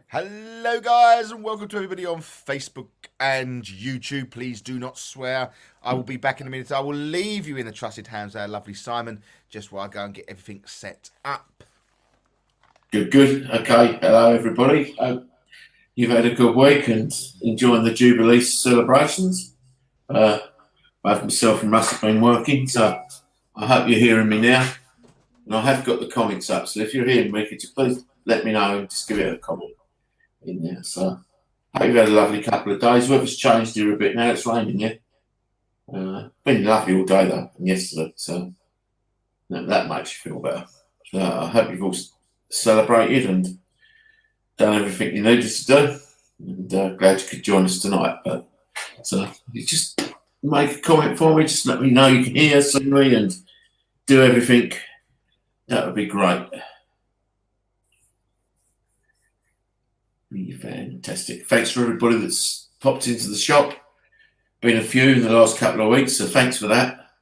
Hello, guys, and welcome to everybody on Facebook and YouTube. Please do not swear. I will be back in a minute. I will leave you in the trusted hands there, lovely Simon, just while I go and get everything set up. Good. Okay. Hello, everybody. You've had a good week and enjoying the Jubilee celebrations. Both myself and Russ have been working, so I hope you're hearing me now. And I have got the comments up, so if you're hearing me, could you please let me know and just give it a comment in there. So I hope you've had a lovely couple of days. Weather's changed here a bit now. It's raining here. Been lovely all day though, and yesterday, so that makes you feel better. So I hope you've all celebrated and done everything you needed to do. And glad you could join us tonight. But so you just make a comment for me, just let me know you can hear, see me, and do everything. That would be great. Be fantastic. Thanks for everybody that's popped into the shop. Been a few in the last couple of weeks, so thanks for that.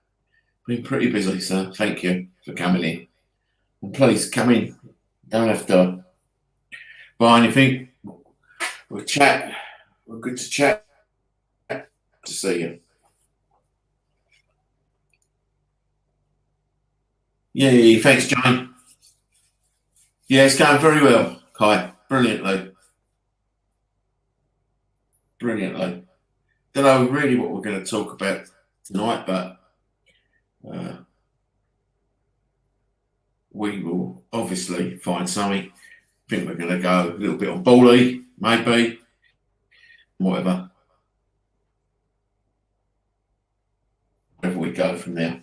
Been pretty busy, so thank you for coming in. And please come in. Don't have to buy anything. We'll chat. We're good to chat. To see you. Yeah, thanks, Jane. Yeah, it's going very well, Kai. Brilliantly. Don't know really what we're going to talk about tonight, but we will obviously find something. I think we're going to go a little bit on Bally, maybe. Whatever we go from there.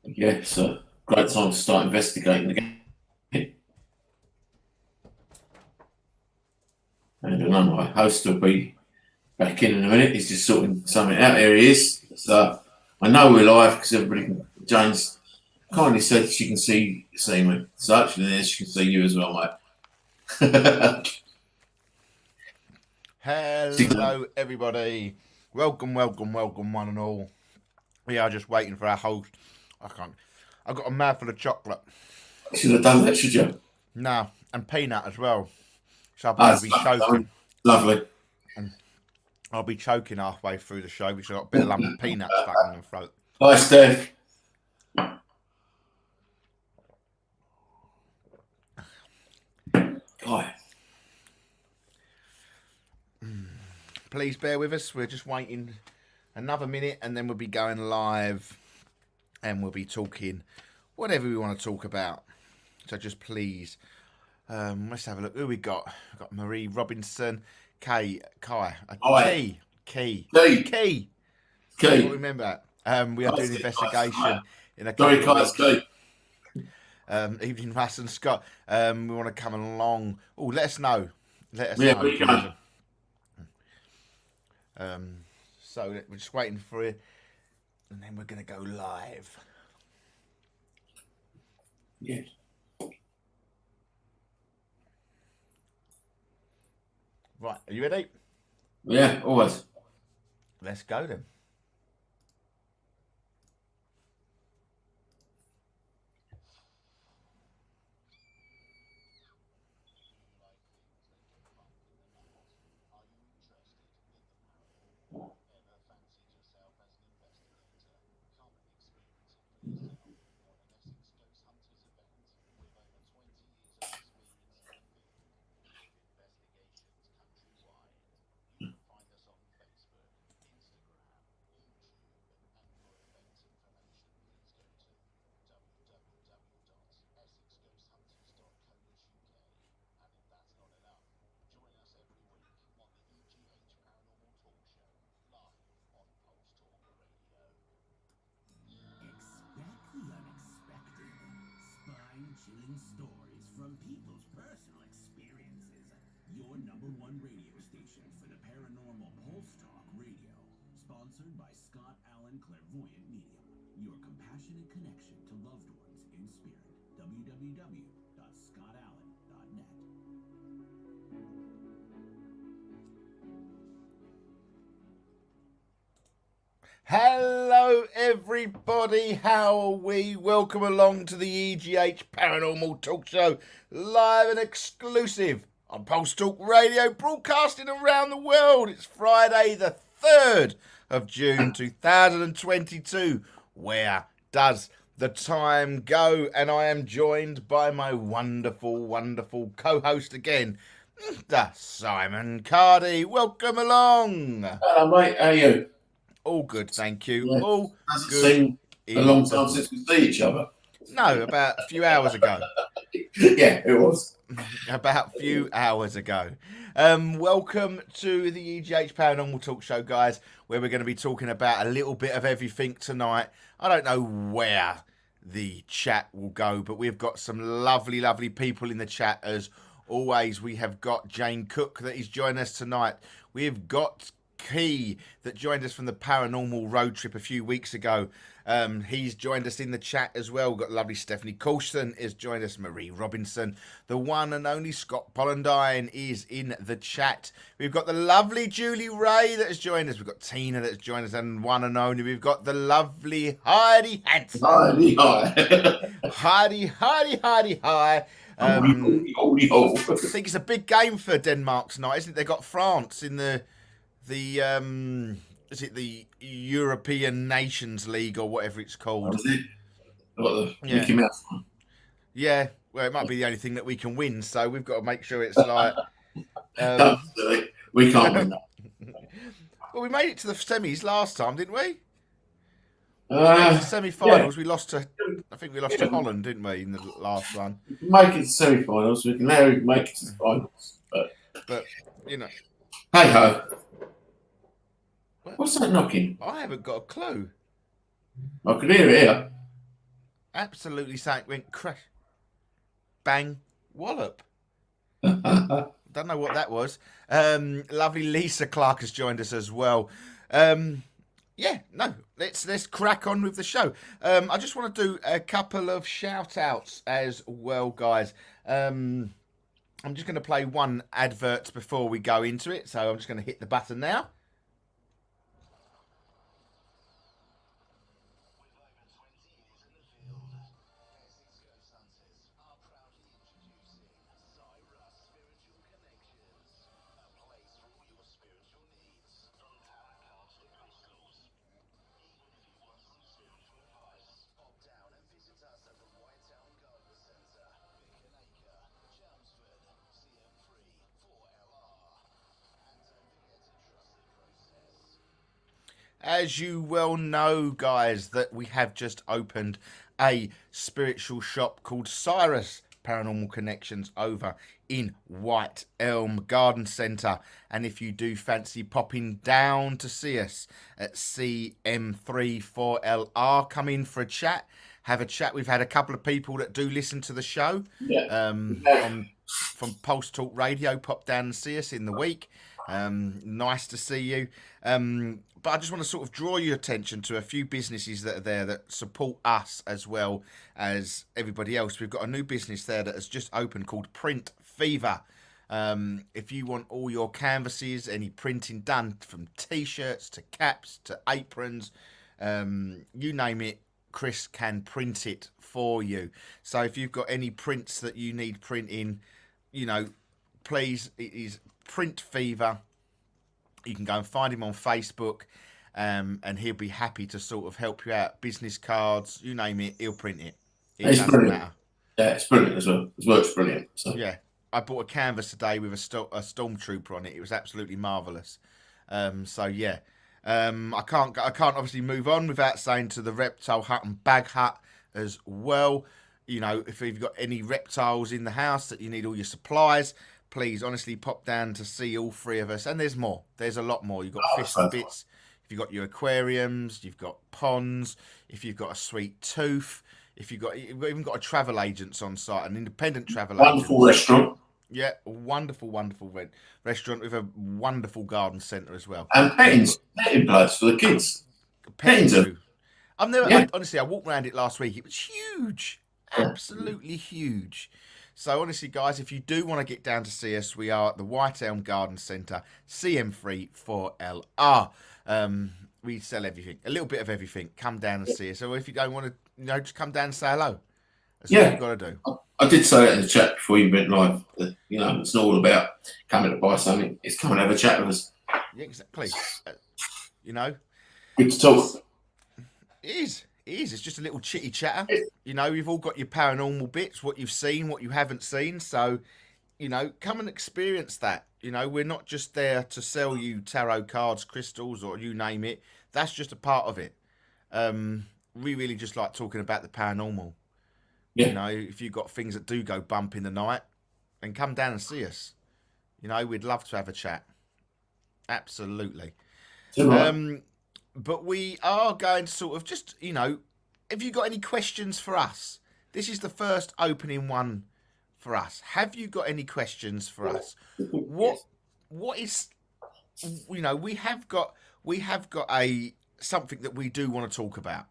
Yeah, so great time to start investigating again. And I know my host will be back in a minute. He's just sorting something out. Here he is. So I know we're live because everybody, Jane's kindly said she can see me. So actually, there she can see you as well, mate. Hello, everybody. Welcome, one and all. We are just waiting for our host. I've got a mouthful of chocolate. You should have done that, should you? No, and peanut as well. So I'll be choking. Lovely. I'll be choking halfway through the show because I've got a bit of lump of peanut stuck in my throat. Hi, Steph. Hi. Please bear with us. We're just waiting another minute and then we'll be going live and we'll be talking whatever we want to talk about. So just please, let's have a look. Who we got? We've got Marie Robinson, Kai, Key. Remember that. We are doing an investigation in a couple of weeks. Evening, Russ and Scott. We want to come along. Oh, let us know. Know. So we're just waiting for it, and then we're going to go live. Yeah. Right, are you ready? Yeah, always. Let's go then. Chilling stories from people's personal experiences. Your #1 radio station for the paranormal Pulse Talk Radio. Sponsored by Scott Allen Clairvoyant Medium. Your compassionate connection to loved ones in spirit. www.scottallen.net. Hello, everybody. How are we? Welcome along to the EGH Paranormal Talk Show, live and exclusive on Pulse Talk Radio, broadcasting around the world. It's Friday, the 3rd of June, 2022. Where does the time go? And I am joined by my wonderful, wonderful co-host again, Mr. Simon Cardy. Welcome along. Hello, mate. How are you? All good, thank you. Yeah. All Does it good. seem a long time since we see each other? No, about a few hours ago. Yeah, it was. About a few hours ago. Welcome to the EGH Paranormal Talk Show, guys, where we're going to be talking about a little bit of everything tonight. I don't know where the chat will go, but we've got some lovely, lovely people in the chat as always. We have got Jane Cook that is joining us tonight. We've got Key that joined us from the paranormal road trip a few weeks ago. He's joined us in the chat as well. We've got lovely Stephanie Coulson has joined us, Marie Robinson, the one and only Scott Pollandine is in the chat. We've got the lovely Julie Ray that has joined us. We've got Tina that has joined us, and one and only we've got the lovely Heidi Hansen. Hi. Heidi. Holy. I think it's a big game for Denmark tonight, isn't it? They got France in the is it the European Nations League or whatever it's called? Was it? Got the Yeah. Mickey Mouse one. Yeah, well, it might be the only thing that we can win, so we've got to make sure it's like. Absolutely. We can't win that. Well, we made it to the semis last time, didn't we? The semi-finals, we lost to. I think we lost to Holland, didn't we, in the last one? We can make it to semi-finals. We can now make it to the finals. But you know, Hey ho. What's that knocking? I haven't got a clue. I can hear it here. Absolutely, something went crash, bang, wallop. That's Don't know what that was. Lovely Lisa Clark has joined us as well. Let's crack on with the show. I just want to do a couple of shout outs as well, guys. I'm just going to play one advert before we go into it, so I'm just going to hit the button now. As you well know, guys, that we have just opened a spiritual shop called Cyrus Paranormal Connections over in White Elm Garden Centre. And if you do fancy popping down to see us at CM34LR, come in for a chat, have a chat. We've had a couple of people that do listen to the show from Pulse Talk Radio pop down and see us in the week. Nice to see you. But I just want to sort of draw your attention to a few businesses that are there that support us as well as everybody else. We've got a new business there that has just opened called Print Fever. If you want all your canvases, any printing done from T-shirts to caps to aprons, you name it, Chris can print it for you. So if you've got any prints that you need printing, you know, please, it is Print Fever. You can go and find him on Facebook, and he'll be happy to sort of help you out. Business cards, you name it, he'll print it. It's brilliant. Yeah, it's brilliant as well. It works brilliant. So. Yeah, I bought a canvas today with a stormtrooper on it. It was absolutely marvellous. I can't obviously move on without saying to the Reptile Hut and Bag Hut as well. You know, if you've got any reptiles in the house that you need all your supplies, please, honestly, pop down to see all three of us. And there's more. There's a lot more. You've got fish and bits. If you've got your aquariums, you've got ponds. If you've got a sweet tooth. You've even got a travel agents on site, an independent travel agent. Wonderful restaurant. Yeah, wonderful restaurant with a wonderful garden centre as well. And petting place for the kids. Petting. Honestly, I walked around it last week. It was huge. Absolutely huge. So honestly, guys, if you do want to get down to see us, we are at the White Elm Garden Centre, CM3 4LR. We sell everything, a little bit of everything. Come down and see us. So if you don't want to, just come down and say hello. That's all you've got to do. I did say that in the chat before you went live. That, it's not all about coming to buy something. It's come and have a chat with us. Yeah, exactly. Good to talk. It is. It's just a little chitty chatter. You've all got your paranormal bits, what you've seen, what you haven't seen. So, come and experience that. We're not just there to sell you tarot cards, crystals, or you name it. That's just a part of it. We really just like talking about the paranormal. Yeah. If you've got things that do go bump in the night, then come down and see us. We'd love to have a chat. Absolutely. But we are going to sort of just, have you got any questions for us? This is the first opening one for us. Have you got any questions for us? What is, we have got something that we do want to talk about.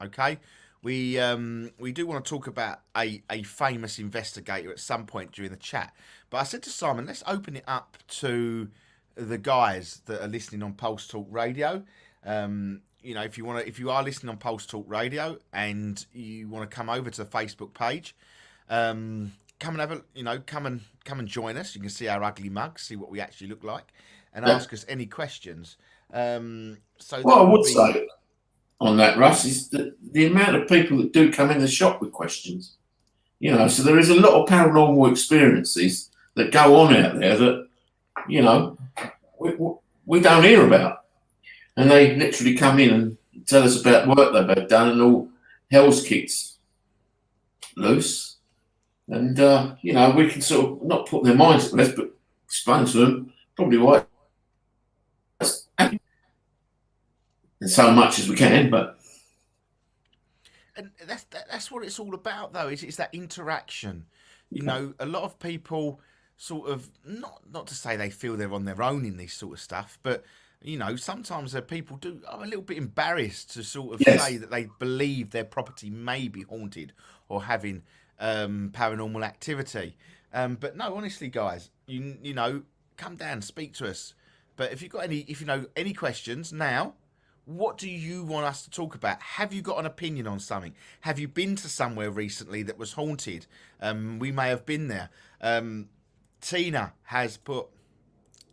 Okay. We do want to talk about a famous investigator at some point during the chat. But I said to Simon, let's open it up to the guys that are listening on Pulse Talk Radio. If you are listening on Pulse Talk Radio and you want to come over to the Facebook page, come and have come and join us. You can see our ugly mugs, see what we actually look like, and ask us any questions. So what I would say on that, Russ, is that the amount of people that do come in the shop with questions. So there is a lot of paranormal experiences that go on out there that, we don't hear about. And they literally come in and tell us about work they've done, and all hell's kicked loose. And, we can sort of not put their minds at rest, but explain to them probably why it's happening. And so much as we can, but... And that's what it's all about, though. It's that interaction. A lot of people sort of, not to say they feel they're on their own in this sort of stuff, but... sometimes people are a little bit embarrassed to sort of say that they believe their property may be haunted or having paranormal activity. But no, honestly, guys, come down, speak to us. But if you know any questions now, what do you want us to talk about? Have you got an opinion on something? Have you been to somewhere recently that was haunted? We may have been there. Tina has put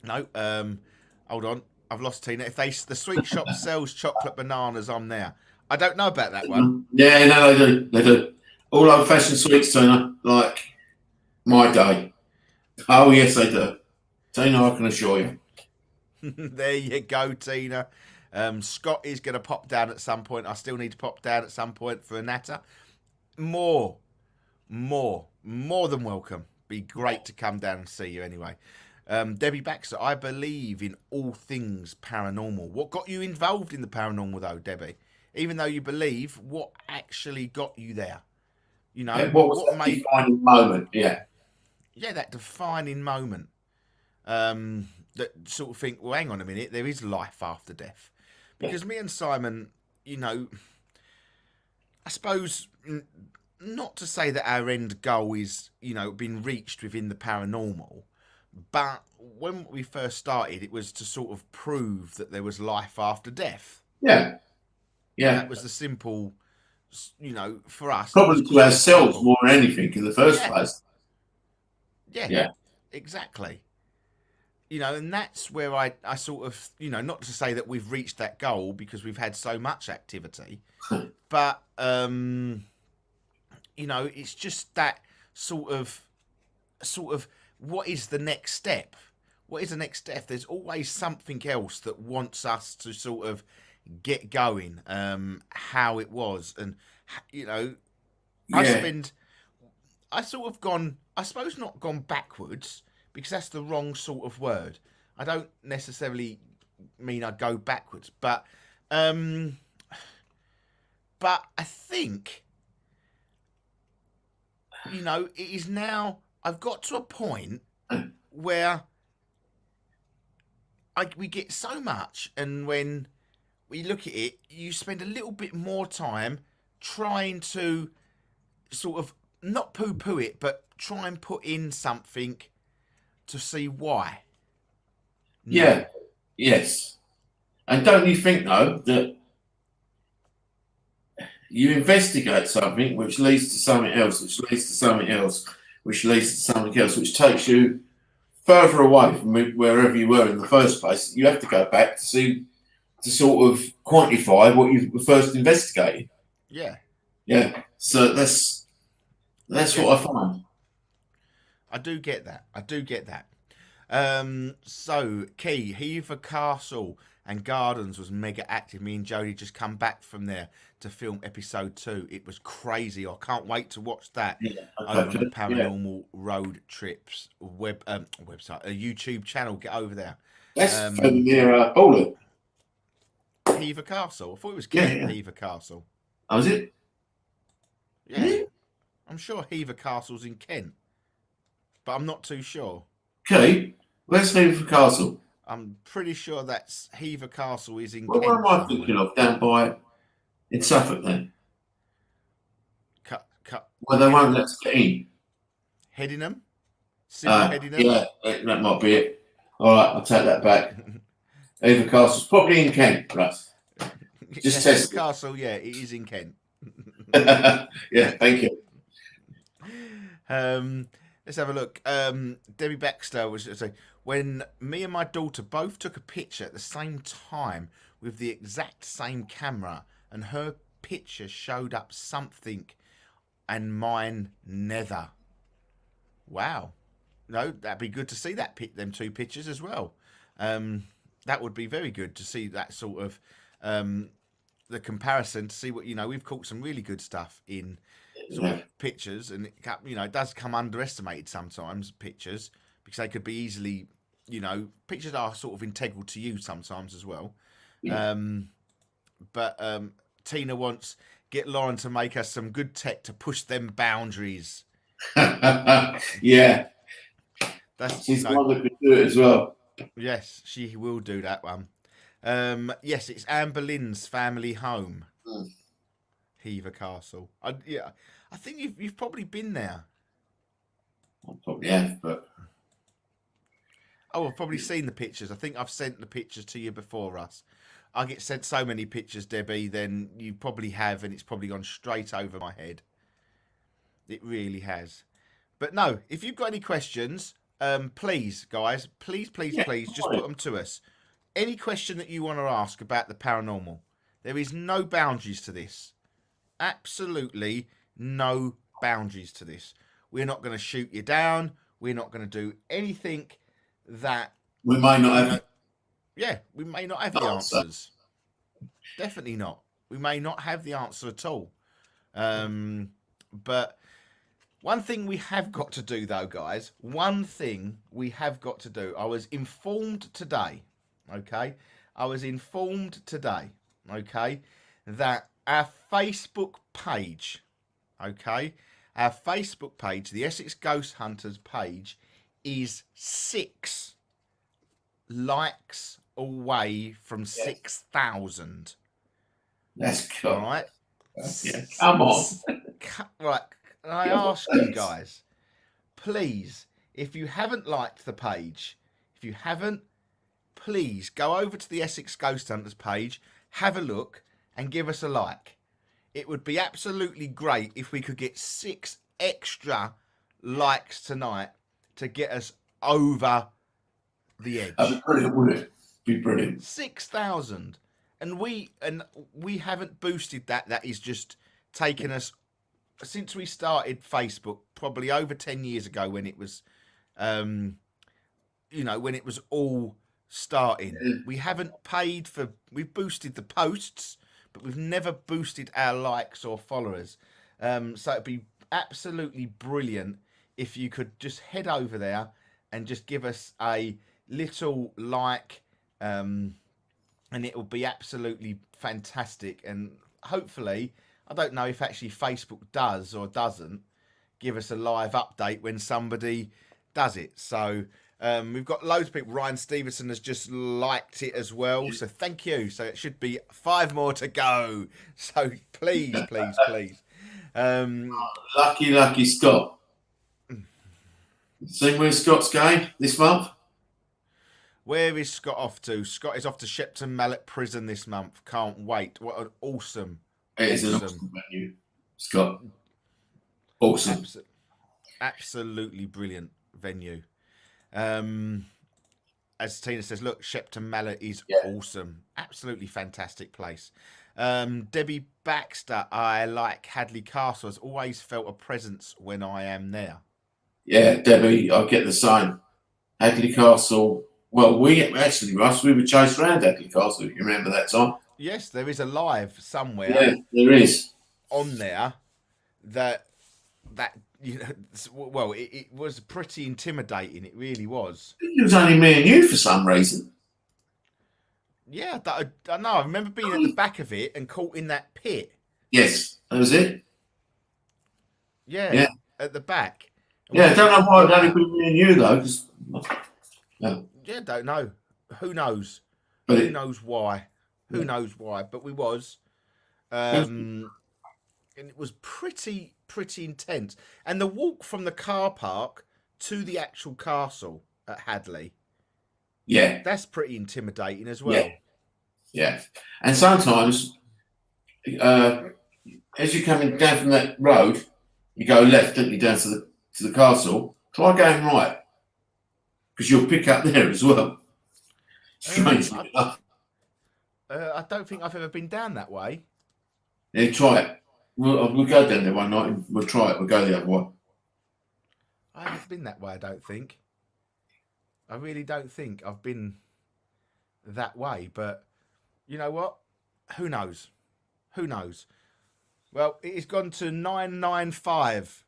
hold on. I've lost Tina. If the sweet shop sells chocolate bananas, I'm there. I don't know about that one. Yeah, no, they do. They do. All old-fashioned sweets, Tina, like my day. Oh, yes, they do. Tina, I can assure you. There you go, Tina. Scott is going to pop down at some point. I still need to pop down at some point for a natter. More than welcome. Be great to come down and see you anyway. Debbie Baxter, I believe in all things paranormal. What got you involved in the paranormal, though, Debbie? Even though you believe, what actually got you there? What was that defining moment? Yeah, that defining moment. That sort of think, well, hang on a minute, there is life after death. Because me and Simon, I suppose, not to say that our end goal is, been reached within the paranormal. But when we first started, it was to sort of prove that there was life after death. Yeah. That was the simple, for us. Probably to ourselves more than anything in the first place. Yeah. Exactly. And that's where I sort of, not to say that we've reached that goal because we've had so much activity, but, it's just that sort of, what is the next step? What is the next step? There's always something else that wants us to sort of get going, how it was. And, I sort of gone, I suppose not gone backwards, because that's the wrong sort of word. I don't necessarily mean I go backwards, but I think, it is now, I've got to a point where we get so much, and when we look at it, you spend a little bit more time trying to sort of not poo-poo it, but try and put in something to see why. Yeah. Yes. And don't you think though that you investigate something which leads to something else, which leads to something else, which leads to something else, which takes you further away from wherever you were in the first place. You have to go back to see, to sort of quantify what you first investigated. Yeah. Yeah. So that's what I find. I do get that. So Key, Hever Castle and Gardens was mega active. Me and Jodie just come back from there to film episode 2. It was crazy. I can't wait to watch that over on the Paranormal Road Trips website, a YouTube channel. Get over there. That's near Bowler. Hever Castle. I thought it was Kent Hever Castle. Oh, is it? Yeah. I'm sure Hever Castle's in Kent, but I'm not too sure. Okay, where's Hever Castle? I'm pretty sure that's Hever Castle is in Kent. What am I thinking of? Down by in Suffolk then? Well, they won't let us get in. Headingham? Headingham? Yeah, that might be it. All right, I'll take that back. Hever Castle's probably in Kent, right? Just test Hever Castle, yeah, it is in Kent. Yeah, thank you. Let's have a look. Debbie Baxter was saying, when me and my daughter both took a picture at the same time with the exact same camera, and her picture showed up something and mine neither. Wow. No, that'd be good to see that them 2 pictures as well. That would be very good to see that sort of the comparison, to see what, we've caught some really good stuff in sort of pictures, and it does come underestimated sometimes, pictures, because they could be easily, pictures are sort of integral to you sometimes as well. Yeah. But Tina wants, get Lauren to make us some good tech to push them boundaries. Yeah. She's one that could do it as well. Yes, she will do that one. Yes, it's Anne Boleyn's family home. Hever Castle. I think you've probably been there. I probably have, but I've probably seen the pictures. I think I've sent the pictures to you before, Russ. I get sent so many pictures, Debbie, then you probably have, and it's probably gone straight over my head. It really has. But no, if you've got any questions, please, guys, please, just put them to us. Any question that you want to ask about the paranormal, there is no boundaries to this. Absolutely no boundaries to this. We're not going to shoot you down. We're not going to do anything that we might not have. Yeah, we may not have the answers. Definitely not. We may not have the answer at all. But one thing we have got to do, though, guys, I was informed today, okay? That our Facebook page, the Essex Ghost Hunters page, is 6 likes away from 6,000. That's cool. All right? Yeah. Come on. Right. And I ask you guys, please, if you haven't liked the page, please go over to the Essex Ghost Hunters page, have a look, and give us a like. It would be absolutely great if we could get 6 extra likes tonight to get us over the edge. That'd be brilliant, wouldn't it? Be brilliant. 6,000. And we haven't boosted that. That is just taken us, since we started Facebook, probably over 10 years ago, when it was, when it was all starting. We haven't paid for, we've boosted the posts, but we've never boosted our likes or followers. So it'd be absolutely brilliant if you could just head over there and just give us a little like, and it will be absolutely fantastic. And hopefully, I don't know if actually Facebook does or doesn't give us a live update when somebody does it. So we've got loads of people. Ryan Stevenson has just liked it as well. So thank you. So it should be 5 more to go. So please. Lucky Scott. Seen where Scott's going this month? Where is Scott off to? Scott is off to Shepton Mallet Prison this month. Can't wait. What an awesome, It is an awesome venue, Scott. Awesome. Absolutely brilliant venue. As Tina says, look, Shepton Mallet is awesome. Absolutely fantastic place. Debbie Baxter, I like Hadley Castle. Has always felt a presence when I am there. Yeah, Debbie, I get the same. Hadley Castle. Well, we actually, Russ, we were chased around Hadley Castle. You remember that time? Yes, there is a live somewhere. Yeah, there is on there that you know, well, it was pretty intimidating. It really was. It was only me and you for some reason. Yeah, I know. I remember being at the back of it and caught in that pit. Yes, that was it. Yeah, at the back. Yeah, I don't know why it only been me and you though. Yeah, don't know. Who knows? But Who knows why? Who knows why? But we was, and it was pretty intense. And the walk from the car park to the actual castle at Hadley. Yeah, that's pretty intimidating as well. Yeah. And sometimes, as you're coming down from that road, you go left, don't you, down to the castle. Try going right, because you'll pick up there as well. Strangely enough. I don't think I've ever been down that way. Yeah, try it. We'll go down there one night and we'll try it. We'll go the other way. I haven't been that way, I don't think. I really don't think I've been that way. But you know what? Who knows? Who knows? Well, it has gone to 995.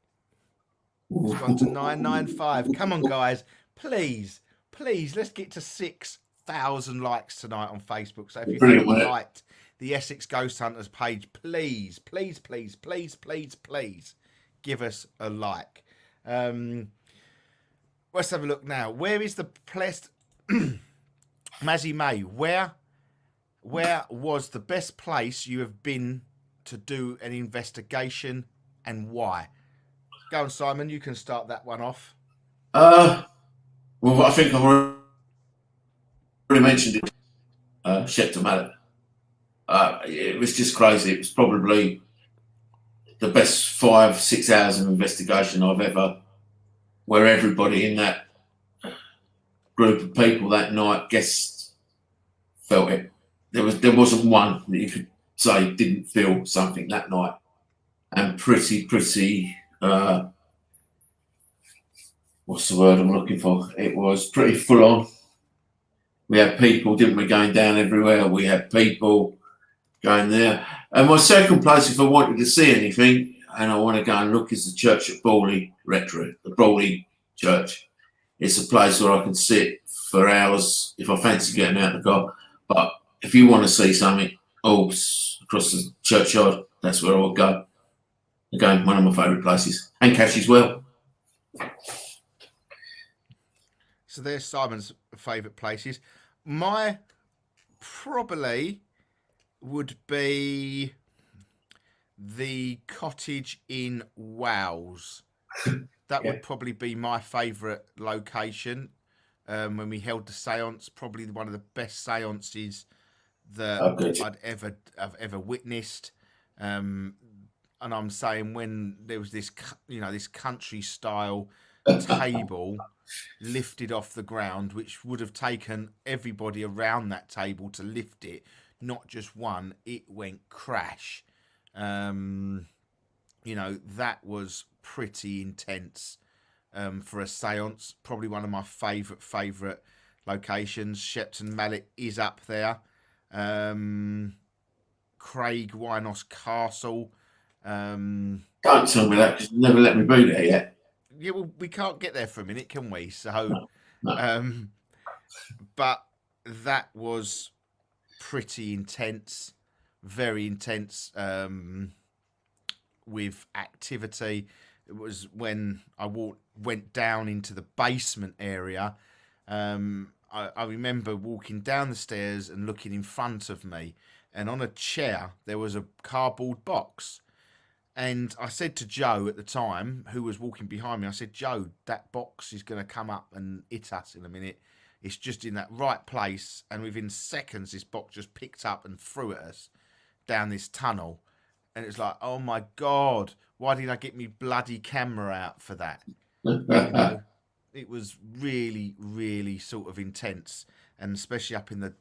It's gone to 995. Come on, guys. Please, let's get to 6,000 likes tonight on Facebook. So if you haven't liked the Essex Ghost Hunters page, please give us a like. Let's have a look now. Where is the place? Mazzy May, where was the best place you have been to do an investigation and why? Go on, Simon. You can start that one off. Well, I think I've already mentioned it. Shepton Mallet. It was just crazy. It was probably the best 5-6 hours of investigation I've ever, where everybody in that group of people that night guests felt it. There wasn't one that you could say didn't feel something that night, and pretty what's the word I'm looking for? It was pretty full on. We had people, didn't we, going down everywhere. We had people going there. And my second place, if I wanted to see anything and I want to go and look, is the church at Brawley Rectory, the Brawley Church. It's a place where I can sit for hours if I fancy getting out of the car. But if you want to see something across the churchyard, that's where I'll go. Again, one of my favourite places. And Cash as well. So there's Simon's favourite places. My probably would be the cottage in Wales. That would probably be my favourite location. When we held the seance, probably one of the best seances that I've ever witnessed. And I'm saying when there was this, this country style table lifted off the ground, which would have taken everybody around that table to lift it, not just one, it went crash. That was pretty intense for a seance. Probably one of my favourite locations. Shepton Mallet is up there. Craig Wynos Castle. Don't tell me that, because you never let me be there yet. Yeah, well, we can't get there for a minute, can we? So, no. But that was pretty intense, very intense, with activity. It was when I went down into the basement area. I remember walking down the stairs and looking in front of me, and on a chair there was a cardboard box. And I said to Joe at the time, who was walking behind me, I said, Joe, that box is going to come up and hit us in a minute. It's just in that right place, and within seconds, this box just picked up and threw at us down this tunnel. And it's like, oh my God, why did I get me bloody camera out for that? You know, it was really, really sort of intense, and especially up in the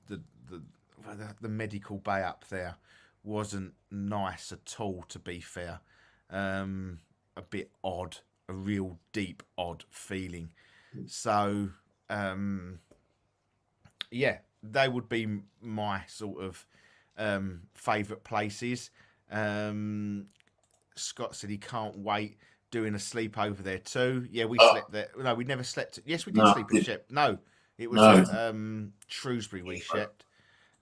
medical bay up there wasn't nice at all, to be fair. A bit odd, a real deep odd feeling. So yeah, they would be my sort of favourite places. Scott said he can't wait doing a sleep over there too. Yeah, we slept there. No, we never slept. Yes, we did sleep at Shep. No, it was at Shrewsbury we slept.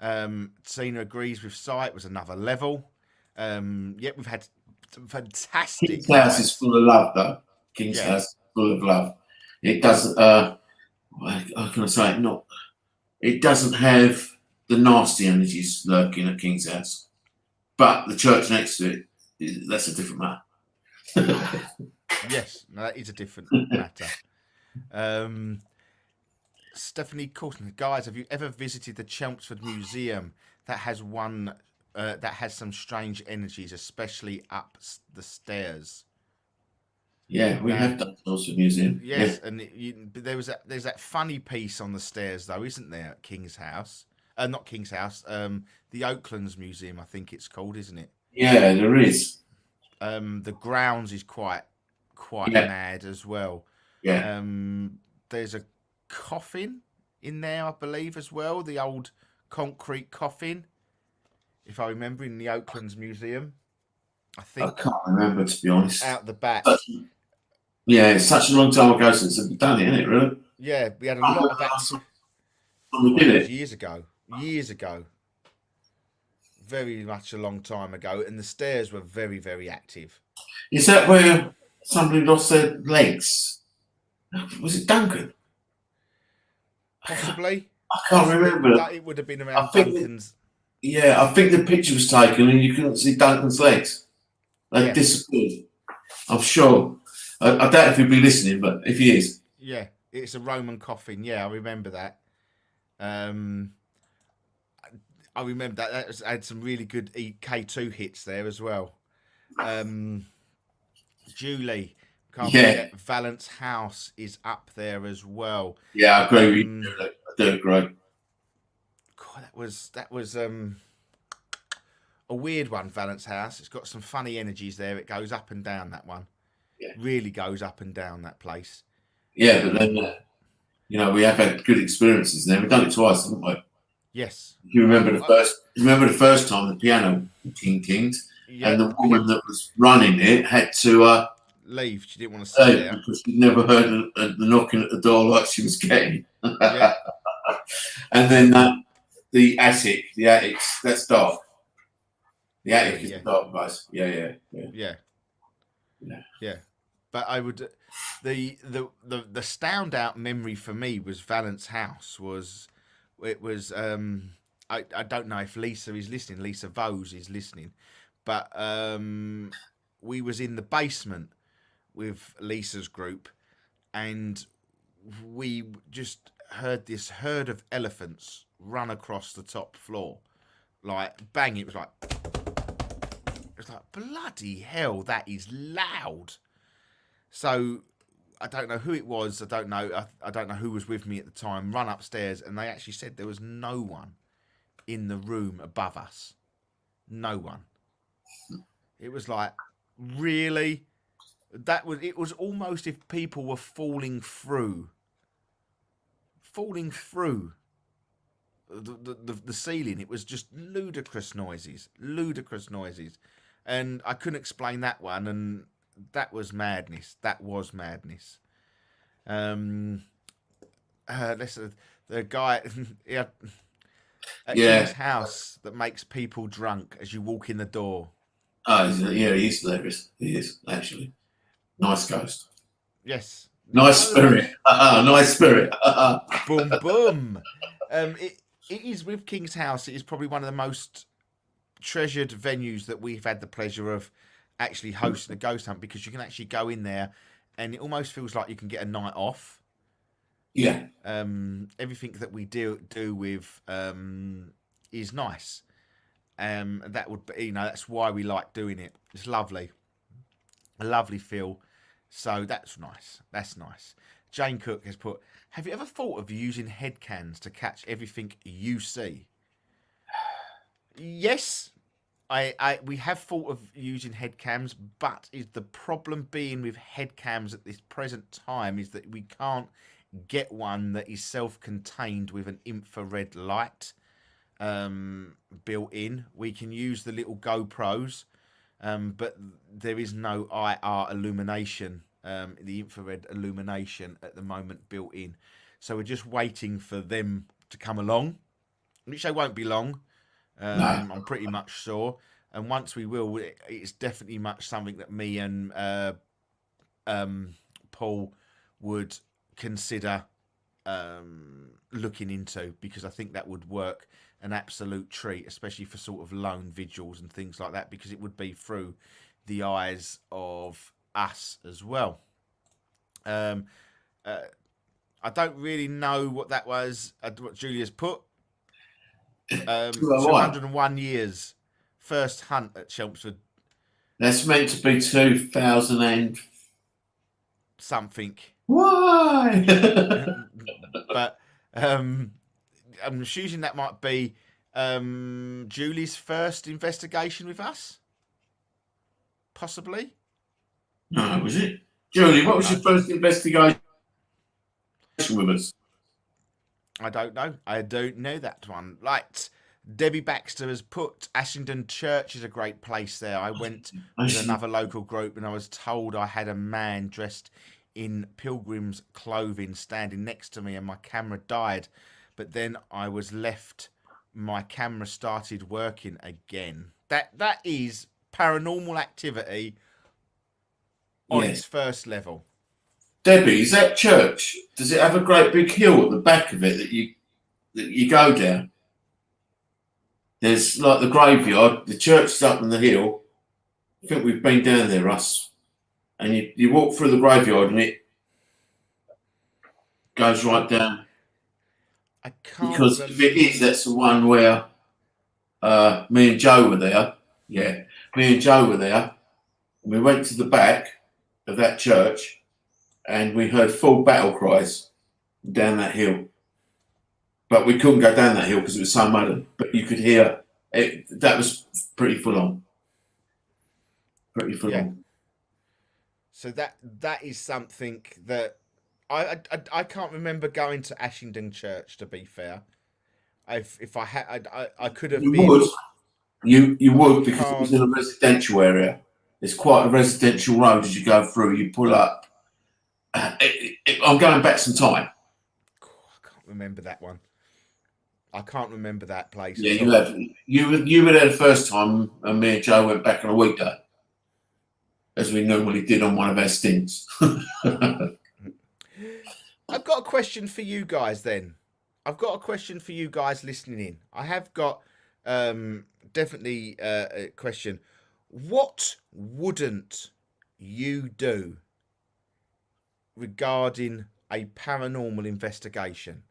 Tina agrees with Si. It was another level. Yeah, we've had some fantastic. King's House is full of love, though. King's House is full of love. It doesn't. How can I say it? Not. It doesn't have the nasty energies lurking at King's House, but the church next to it, that's a different matter. Yes, no, that is a different matter. Stephanie Coulson, guys, have you ever visited the Chelmsford Museum that has one that has some strange energies, especially up the stairs? Yeah, we have done Chelmsford Museum. Yes, and there's that funny piece on the stairs, though, isn't there, at King's House? Not King's House, the Oaklands Museum, I think it's called, isn't it? Yeah, there is. The grounds is quite mad as well. Yeah. There's a coffin in there, I believe, as well. The old concrete coffin, if I remember, in the Oaklands Museum. I think I can't remember, to be honest. Out the back. Yeah, it's such a long time ago since we've done it, isn't it, really? Yeah, we had a lot of that. We did it Years ago. Very much a long time ago, and the stairs were very, very active. Is that where somebody lost their legs? Was it Duncan? Possibly. I can't remember. It would have been around Duncan's. Yeah, I think the picture was taken and you couldn't see Duncan's legs. They disappeared. I'm sure. I doubt if he'd be listening, but if he is. Yeah, it's a Roman coffin. Yeah, I remember that. I remember that had some really good K2 hits there as well. Julie, can't forget Valence House is up there as well. Yeah, I agree with you. I do agree. God, that was a weird one, Valence House. It's got some funny energies there. It goes up and down, that one. Yeah. Really goes up and down, that place. Yeah, but then, we have had good experiences there. We've done it twice, haven't we? Yes. You remember the first time the piano tinged, and the woman that was running it had to leave. She didn't want to stay there because she'd never heard the knocking at the door like she was getting. Yeah. And then the attics, that's dark. The attic is a dark place. Yeah. But I would, the standout memory for me was Valence House. I don't know if Lisa is listening. Lisa Vose is listening, but we was in the basement with Lisa's group, and we just heard this herd of elephants run across the top floor, like bang! It was like bloody hell, that is loud. So I don't know who it was. I don't know who was with me at the time. Run upstairs, and they actually said there was no one in the room above us. No one. It was like, really? It was almost if people were falling through the ceiling. It was just ludicrous noises. And I couldn't explain that one, and that was madness. The guy at his house that makes people drunk as you walk in the door. Oh, yeah, he is hilarious. He is, actually. Nice ghost. Yes. Nice spirit. Nice spirit. Boom, boom. It is, with King's House, it is probably one of the most treasured venues that we've had the pleasure of actually hosting a ghost hunt, because you can actually go in there and it almost feels like you can get a night off. Yeah. Everything that we do with is nice. That would be, that's why we like doing it. It's lovely, a lovely feel. So that's nice. That's nice. Jane Cook has put, have you ever thought of using head cans to catch everything you see? Yes, we have thought of using head cams, but is the problem being with head cams at this present time is that we can't get one that is self-contained with an infrared light built in. We can use the little GoPros, but there is no IR illumination, the infrared illumination at the moment built in. So we're just waiting for them to come along, which they won't be long. No. I'm pretty much sure. And once we will, it's definitely much something that me and Paul would consider looking into, because I think that would work an absolute treat, especially for sort of lone vigils and things like that, because it would be through the eyes of us as well. I don't really know what that was, what Julia's put. 201 years, first hunt at Chelmsford. That's meant to be 2000 and something. Why? But I'm assuming that might be Julie's first investigation with us, possibly. No, was it? Julie, what was your first investigation with us? I don't know. I don't know that one. Right. Debbie Baxter has put Ashington Church is a great place there. I went with another local group and I was told I had a man dressed in pilgrim's clothing standing next to me and my camera died. But then I was left. My camera started working again. That is paranormal activity on its first level. Debbie, is that church? Does it have a great big hill at the back of it that you go down? There's like the graveyard. The church is up on the hill. I think we've been down there, Russ. And you walk through the graveyard and it goes right down. I can't because remember. if it is, that's the one where me and Joe were there. Yeah, me and Joe were there. And we went to the back of that church and we heard full battle cries down that hill. But we couldn't go down that hill because it was so muddy. But you could hear it. That was pretty full on. Pretty full on. So that is something that I can't remember going to Ashington Church, to be fair. If I had, I could have. You would. You would, because it was in a residential area. It's quite a residential road as you go through. You pull up. I'm going back some time. I can't remember that one. I can't remember that place. Yeah, you have. You were there the first time, and me and Joe went back on a weekday, as we normally did on one of our stints. I've got a question for you guys then. I've got a question for you guys listening in. I have got definitely a question. What wouldn't you do regarding a paranormal investigation?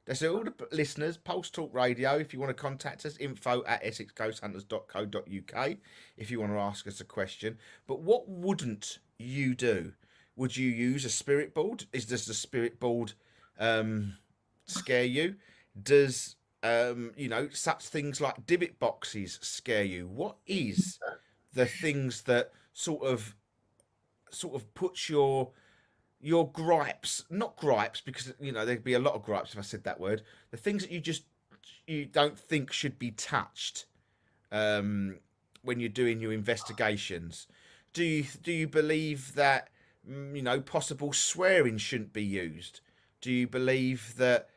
That's all the listeners, Pulse Talk Radio. If you want to contact us, info@essexghosthunters.co.uk if you want to ask us a question. But what wouldn't you do? Would you use a spirit board? Does the spirit board scare you? Does such things like divot boxes scare you? What is the things that sort of puts your gripes, not gripes, because there'd be a lot of gripes if I said that word, the things that you don't think should be touched when you're doing your investigations? Do you believe that possible swearing shouldn't be used? Do you believe that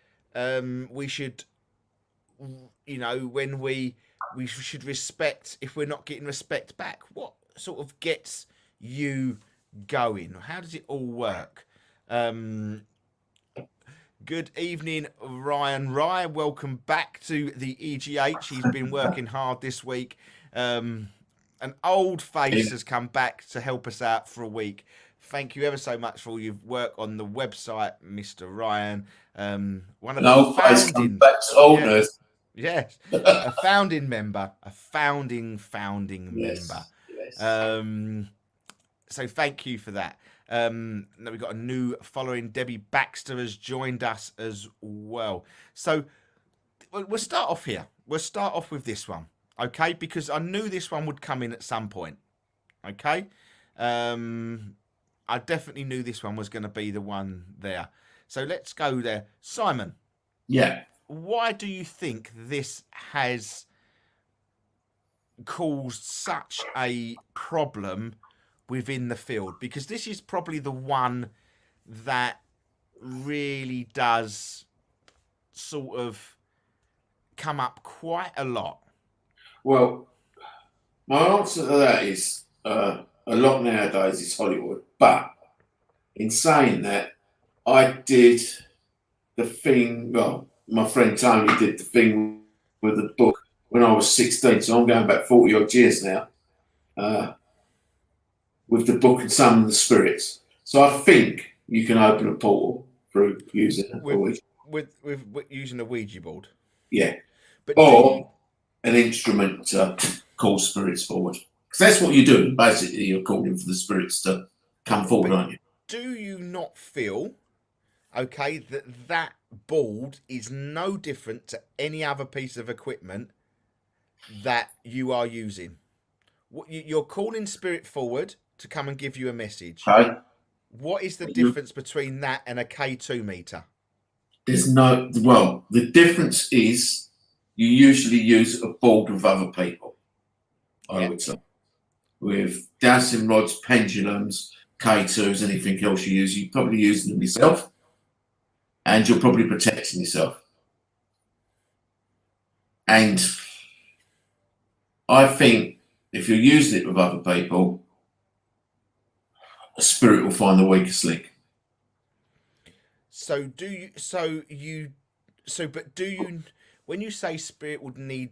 we should when we should respect if we're not getting respect back? What sort of gets you going? How does it all work? Good evening, Ryan Rye. Welcome back to the EGH. He's been working hard this week. An old face has come back to help us out for a week. thank you ever so much for all your work on the website, Mr. Ryan. One of And old the face comes founding, back to oldness. yes, a founding member, a founding Yes. member. Yes. So thank you for that. Now we've got a new following. Debbie Baxter has joined us as well. So we'll start off here. We'll start off with this one, okay? Because I knew this one would come in at some point, okay? I definitely knew this one was going to be the one there. So let's go there. Simon, Yeah. why do you think this has caused such a problem within the field? Because this is probably the one that really does sort of come up quite a lot. Well, my answer to that is a lot nowadays is Hollywood. But in saying that, I did the thing. Well, my friend Tony did the thing with the book when I was 16. So I'm going back 40 odd years now. With the book and Summon the Spirits. So I think you can open a portal through using a Ouija. With using a Ouija board. Yeah. But Or an instrument to call spirits forward. Because that's what you're doing. Basically, you're calling for the spirits to come forward, aren't you? do you not feel, okay, that board is no different to any other piece of equipment that you are using? You're calling spirit forward to come and give you a message. Okay. What is the difference between that and a K2 meter? There's no, well, the difference is you usually use a board with other people, I would say. With dowsing rods, pendulums, K2s, anything else you use, you're probably using them yourself. And you're probably protecting yourself. And I think if you're using it with other people, a spirit will find the weakest link. But do you, when you say spirit would need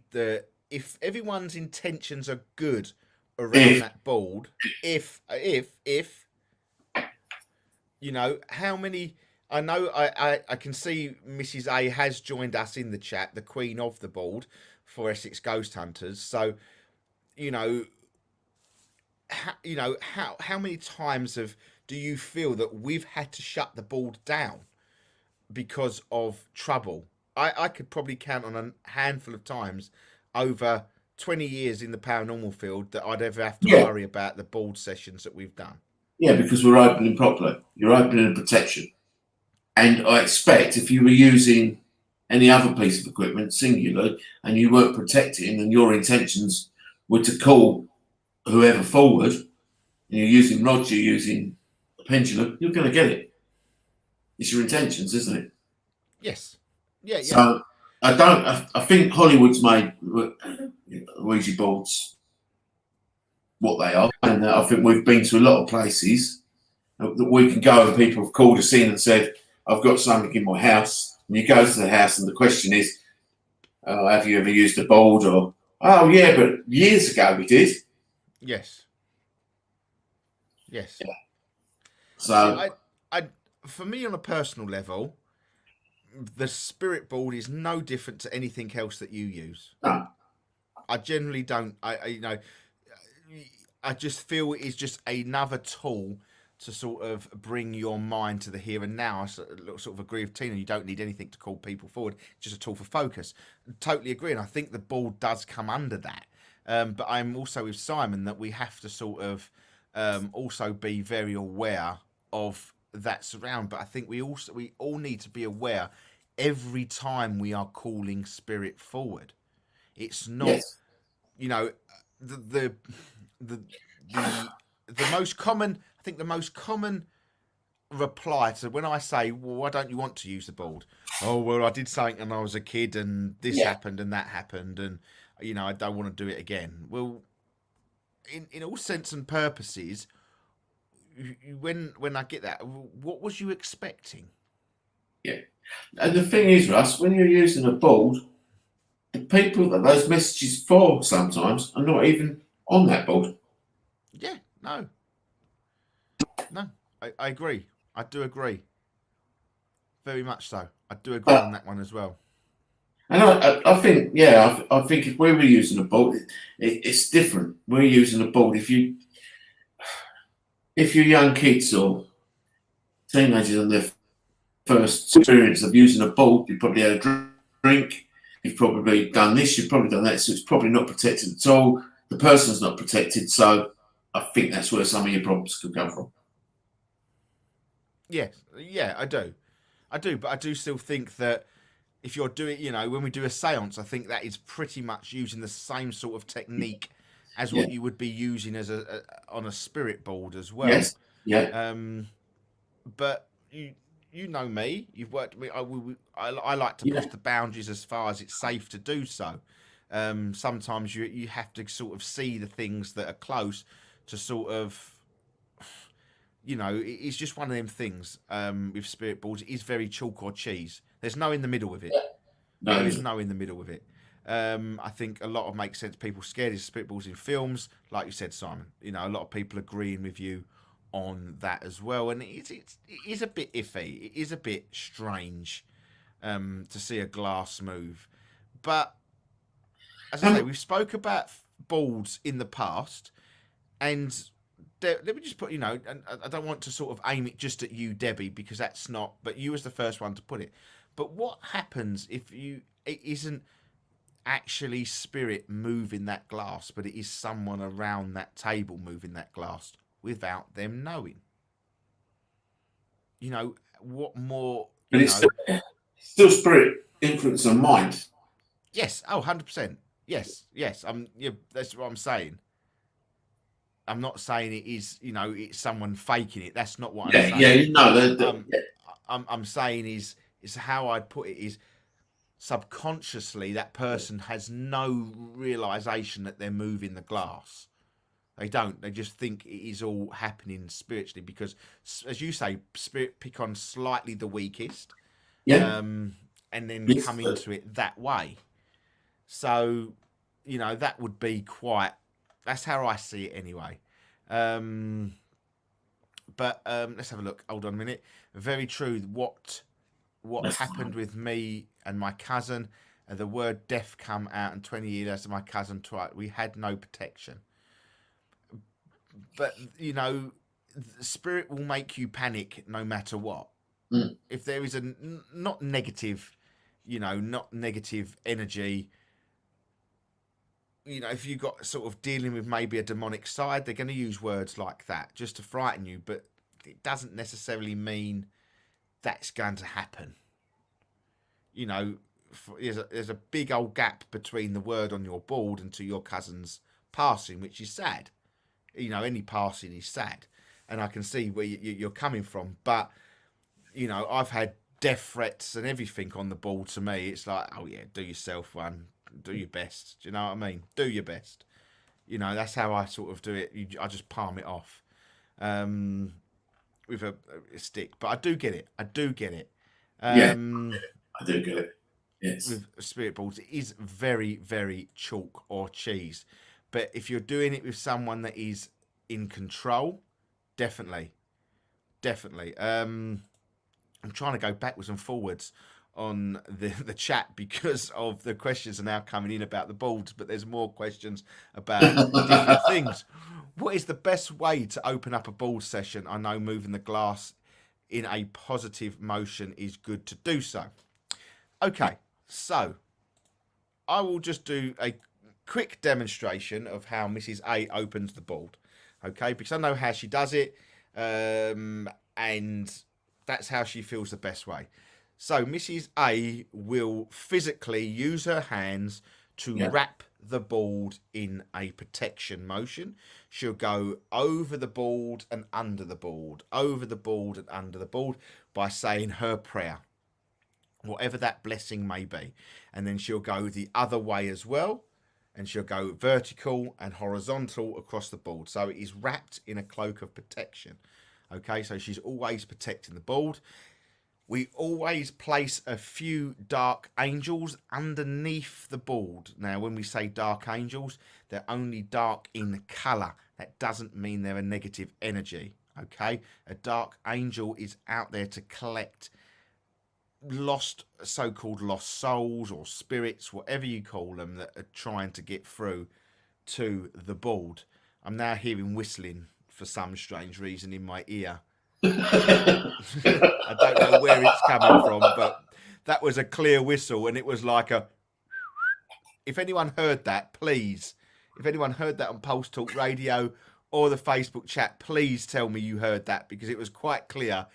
if everyone's intentions are good around that board, if you know, how many, I know I can see Mrs. A has joined us in the chat, the queen of the board for Essex Ghost Hunters. So, how many times do you feel that we've had to shut the board down because of trouble? I could probably count on a handful of times over 20 years in the paranormal field that I'd ever have to worry about the board sessions that we've done. Yeah, because we're opening properly. You're opening a protection. And I expect if you were using any other piece of equipment, singular, and you weren't protecting and your intentions were to call whoever forward, and you're using rods, you're using a pendulum, you're going to get it. It's your intentions, isn't it? Yes. Yeah. So I think Hollywood's made Ouija boards what they are. And I think we've been to a lot of places that we can go and people have called us in and said, I've got something in my house. And you go to the house and the question is, have you ever used a board? Or, oh, yeah, but years ago we did. Yes. Yeah. So I for me, on a personal level, the spirit board is no different to anything else that you use. No. I generally don't. I just feel it is just another tool to sort of bring your mind to the here and now. I sort of agree with Tina. You don't need anything to call people forward. It's just a tool for focus. Totally agree. And I think the board does come under that. But I'm also with Simon that we have to sort of also be very aware of that surround. But I think we all need to be aware every time we are calling spirit forward. It's not, the most common. I think the most common reply to when I say, well, why don't you want to use the board? Oh, well, I did something when I was a kid and this happened and that happened and, I don't want to do it again. Well, in all sense and purposes, when I get that, what was you expecting? Yeah. And the thing is, Russ, when you're using a board, the people that those messages for sometimes are not even on that board. Yeah, no. I agree. I do agree. Very much so. I do agree Uh, on that one as well. And I think, yeah, I think if we were using a board, it's different. We're using a board. If you're young kids or teenagers on their first experience of using a board, you probably had a drink, you've probably done this, you've probably done that, so it's probably not protected at all. The person's not protected, so I think that's where some of your problems could come from. Yes, yeah, I do. But I do still think that if you're doing, when we do a séance, I think that is pretty much using the same sort of technique as Yeah. what you would be using as on a spirit board as well. Yes. Yeah. But you know me, you've worked with me. I like to Yeah. push the boundaries as far as it's safe to do so. Sometimes you have to sort of see the things that are close to sort of, it's just one of them things with spirit boards. It is very chalk or cheese. There's no in the middle with it. No. There is no in the middle with it. I think a lot of makes sense. People scared of spirit boards in films, like you said, Simon. A lot of people agreeing with you on that as well. And it is a bit iffy. It is a bit strange to see a glass move. But as I say, we've spoke about boards in the past, and let me just put, and I don't want to sort of aim it just at you, Debbie, because that's not. But you was the first one to put it. But what happens if it isn't actually spirit moving that glass, but it is someone around that table moving that glass without them knowing? What more? But it's still spirit influence on mind. Yes. Oh, 100%. Yes. That's what I'm saying. I'm not saying it is, it's someone faking it. That's not what I'm saying. I'm saying is how I'd put it is subconsciously that person has no realization that they're moving the glass. They don't. They just think it is all happening spiritually because, as you say, spirit pick on slightly the weakest, and then come into it that way. So, that would be quite. That's how I see it anyway. But let's have a look. Hold on a minute. Very true. What happened with me and my cousin? The word death come out, and 20 years my cousin tried. We had no protection. But the spirit will make you panic no matter what. Mm. If there is not negative energy. If you got sort of dealing with maybe a demonic side, they're going to use words like that just to frighten you, but it doesn't necessarily mean that's going to happen. There's a big old gap between the word on your board and to your cousin's passing, which is sad. Any passing is sad, and I can see where you're coming from. But I've had death threats and everything on the board. To me, it's like, oh yeah, do yourself one. Do your best. Do you know what I mean? Do your best. That's how I sort of do it. I just palm it off with a stick. But I do get it. I do get it. Yes. With spirit boards, it is very, very chalk or cheese. But if you're doing it with someone that is in control, definitely. I'm trying to go backwards and forwards on the chat because of the questions are now coming in about the boards, but there's more questions about different things. What is the best way to open up a board session? I know moving the glass in a positive motion is good to do so. Okay, so I will just do a quick demonstration of how Mrs. A opens the board. Okay, because I know how she does it, and that's how she feels the best way. So Mrs. A will physically use her hands to wrap the board in a protection motion. She'll go over the board and under the board, over the board and under the board by saying her prayer, whatever that blessing may be. And then she'll go the other way as well, and she'll go vertical and horizontal across the board. So it is wrapped in a cloak of protection. Okay, so she's always protecting the board. We always place a few dark angels underneath the board. Now, when we say dark angels, they're only dark in colour. That doesn't mean they're a negative energy. Okay, a dark angel is out there to collect lost, so-called lost souls or spirits, whatever you call them, that are trying to get through to the board. I'm now hearing whistling for some strange reason in my ear. I don't know where it's coming from, but that was a clear whistle, and it was like a. If anyone heard that, please. If anyone heard that on Pulse Talk Radio or the Facebook chat, please tell me you heard that, because it was quite clear,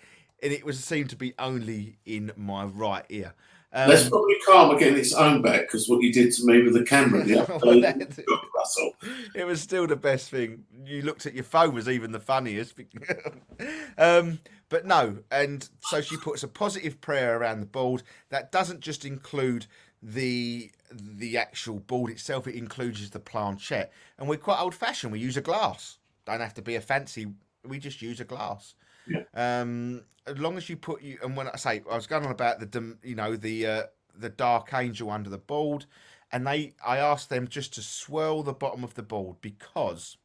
and it seemed to be only in my right ear. That's probably karma getting its own back, because what you did to me with the camera the other day, Russell. It was still the best thing. You looked at your phone was even the funniest. But no, and so she puts a positive prayer around the board. That doesn't just include the actual board itself, it includes the planchette. And we're quite old fashioned. We use a glass. Don't have to be a fancy, we just use a glass. Yeah. As long as you put you, and when I say, I was going on about the dark angel under the board, and I asked them just to swirl the bottom of the board, because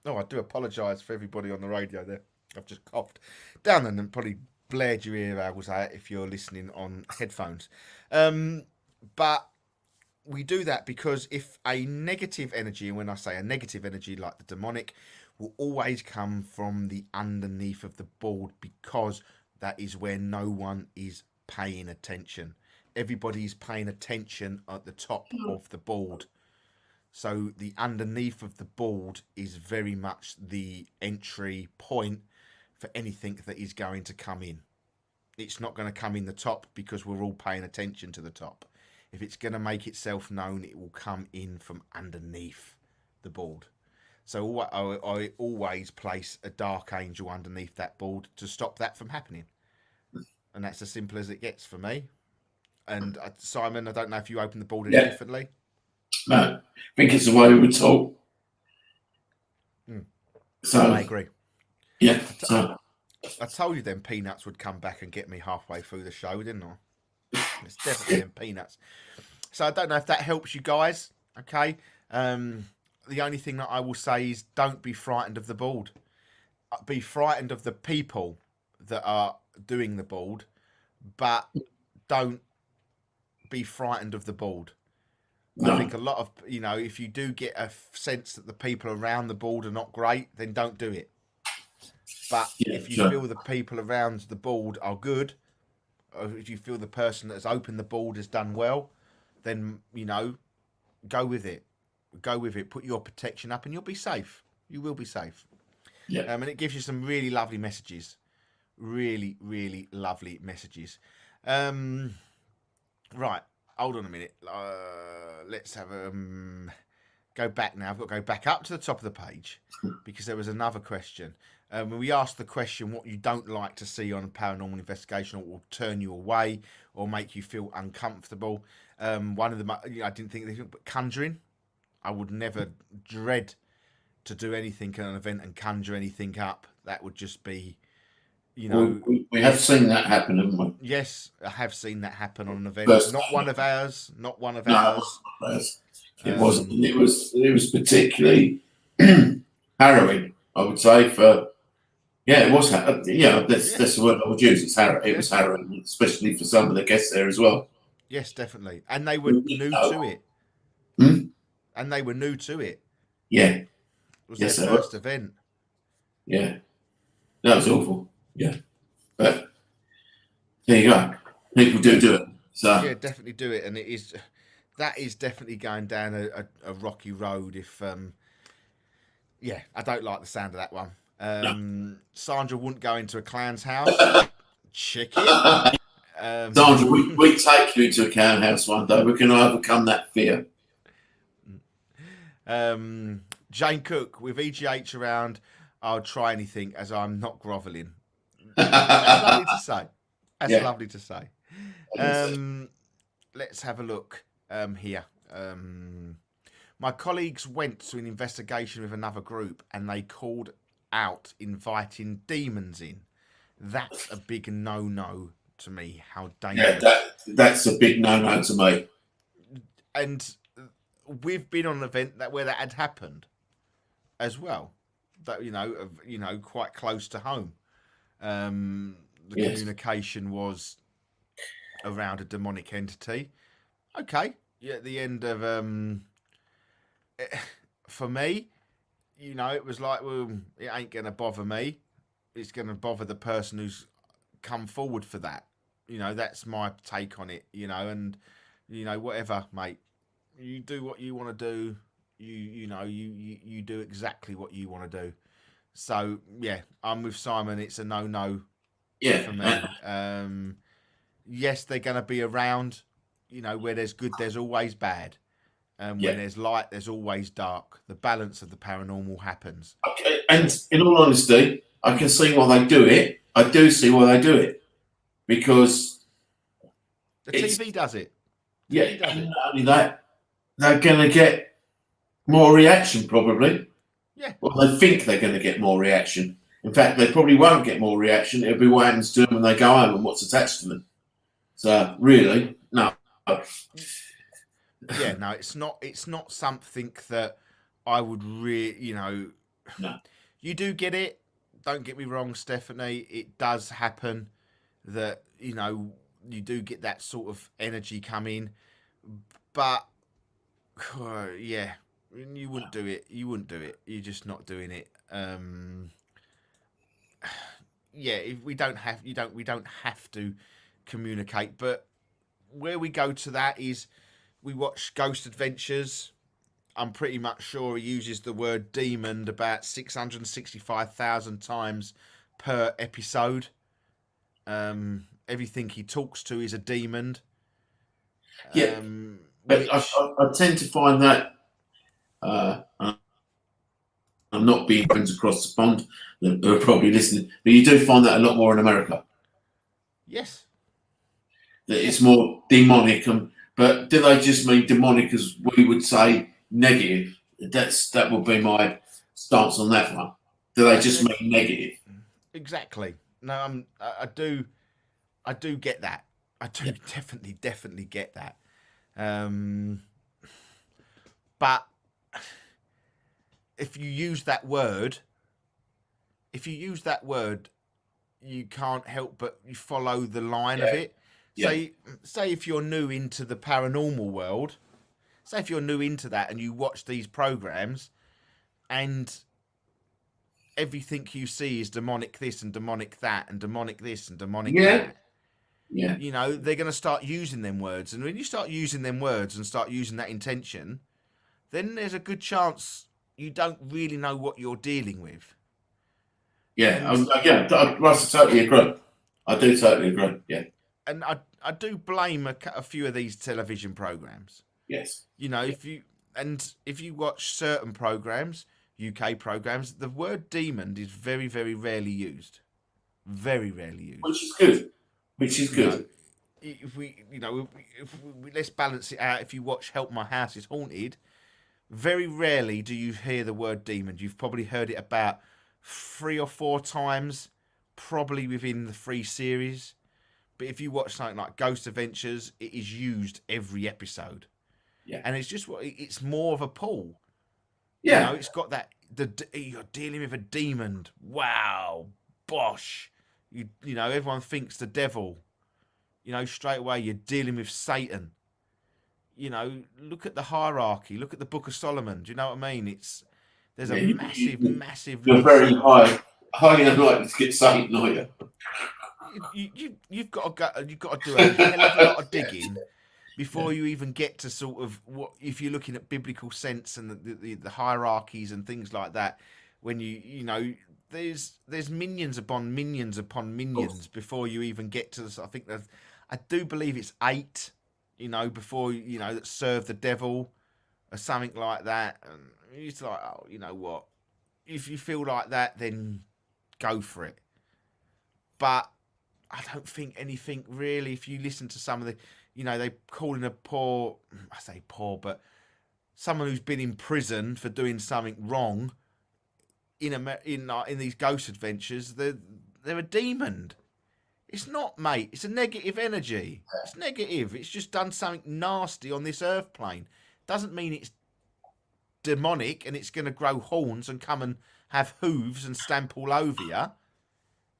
oh, I do apologise for everybody on the radio there. I've just coughed down and probably blared your ear holes out if you're listening on headphones. But we do that because if a negative energy, and when I say a negative energy like the demonic, will always come from the underneath of the board, because that is where no one is paying attention. Everybody's paying attention at the top of the board. So the underneath of the board is very much the entry point for anything that is going to come in. It's not going to come in the top, because we're all paying attention to the top. If it's going to make itself known, it will come in from underneath the board. So I always place a dark angel underneath that board to stop that from happening. And that's as simple as it gets for me. And Simon, I don't know if you open the board any differently. No, I think it's the way we were taught. So I agree. Yeah. So I told you them peanuts would come back and get me halfway through the show, didn't I? It's definitely them peanuts. So I don't know if that helps you guys. Okay. The only thing that I will say is, don't be frightened of the board. Be frightened of the people that are doing the board, but don't be frightened of the board. No. I think a lot of, if you do get a sense that the people around the board are not great, then don't do it. But if you feel the people around the board are good, or if you feel the person that's opened the board has done well, then, go with it. Go with it. Put your protection up and you'll be safe. You will be safe. Yeah. And it gives you some really lovely messages. Really, really lovely messages. Right. Hold on a minute. Let's have go back now. I've got to go back up to the top of the page, because there was another question. We asked the question, what you don't like to see on a paranormal investigation, or will turn you away or make you feel uncomfortable. One of them, I didn't think anything, but conjuring. I would never dread to do anything at an event and conjure anything up. That would just be, we have seen that happen, haven't we? Yes, I have seen that happen on an event. Not one of ours. It wasn't. It was particularly harrowing, I would say. It was. That's the word I would use. It was harrowing, especially for some of the guests there as well. Yes, definitely, and they were new to it. And they were new to it. Yeah, it was their first event. Yeah, that was awful. Yeah, but there you go. People do it. So yeah, definitely do it, and that is definitely going down a rocky road. If I don't like the sound of that one. No. Sandra wouldn't go into a clown's house. Chicken. Sandra, we take you to a clown house one day. We can overcome that fear. Jane Cook, with EGH around, I'll try anything, as I'm not grovelling. That's lovely to say. That's lovely to say. Let's have a look here. My colleagues went to an investigation with another group, and they called out inviting demons in. That's a big no-no to me. How dangerous. Yeah, that's a big no-no to me. And we've been on an event where that had happened, as well. That quite close to home. The Yes. communication was around a demonic entity. Okay, yeah. At the end of for me, it was like, well, it ain't gonna bother me. It's gonna bother the person who's come forward for that. That's my take on it. And whatever, mate. You do what you want to do. You do exactly what you want to do. So yeah, I'm with Simon. It's a no Yeah. for me. Yes, they're going to be around. Where there's good, there's always bad. When Yeah. there's light, there's always dark. The balance of the paranormal happens. Okay. And in all honesty, I can see why they do it. I do see why they do it because The TV does it. yeah, TV does and it. not only that, they're going to get more reaction probably. Yeah. Well, they think they're going to get more reaction. In fact, they probably won't get more reaction. It'll be what happens to them when they go home and what's attached to them. So really, no. Yeah, no, it's not. It's not something that I would really, No. You do get it. Don't get me wrong, Stephanie. It does happen that you do get that sort of energy come in, but yeah, you wouldn't do it. You wouldn't do it. You're just not doing it. Yeah, if we don't have we don't have to communicate, but where we go to that is we watch Ghost Adventures. I'm pretty much sure he uses the word demon about 665,000 times per episode. Everything he talks to is a demon. Yeah, but I tend to find that I'm not being friends across the pond that are probably listening, but you do find that a lot more in America. Yes. That it's more demonic, but do they just mean demonic as we would say negative? That would be my stance on that one. Do they just mean negative? Exactly. No, I do get that. I do definitely get that. But if you use that word, you can't help but you follow the line of it. Yeah. Say if you're new into the paranormal world, say if you're new into that and you watch these programs and everything you see is demonic this and demonic that and demonic this and demonic that. Yeah. They're going to start using them words. And when you start using them words and start using that intention, then there's a good chance you don't really know what you're dealing with. Yeah. Russ, I totally agree. I do totally agree. Yeah. And I do blame a few of these television programs. Yes. If you watch certain programs, UK programs, the word demon is very, very rarely used. Very rarely used. Which is good. If we let's balance it out. If you watch Help My House Is Haunted, very rarely do you hear the word demon. You've probably heard it about 3 or 4 times, probably within the 3 series. But if you watch something like Ghost Adventures, it is used every episode. Yeah. And it's more of a pull. Yeah. It's got that you're dealing with a demon. Wow, bosh. Everyone thinks the devil. Straight away you're dealing with Satan. Look at the hierarchy. Look at the Book of Solomon. Do you know what I mean? There's a massive. You're very highly unlikely to get Satan, are you? You've got to do a hell of a lot of digging before you even get to sort of what if you're looking at biblical sense and the hierarchies and things like that. When there's minions upon minions upon minions before you even get to I think I do believe it's 8. Before that serve the devil or something like that. And it's like, oh, you know what? If you feel like that, then go for it. But I don't think anything really. If you listen to some of the, they calling a poor, I say poor, but someone who's been in prison for doing something wrong. In these Ghost Adventures, they're a demon. It's not, mate. It's a negative energy. It's negative. It's just done something nasty on this earth plane. Doesn't mean it's demonic and it's going to grow horns and come and have hooves and stamp all over you.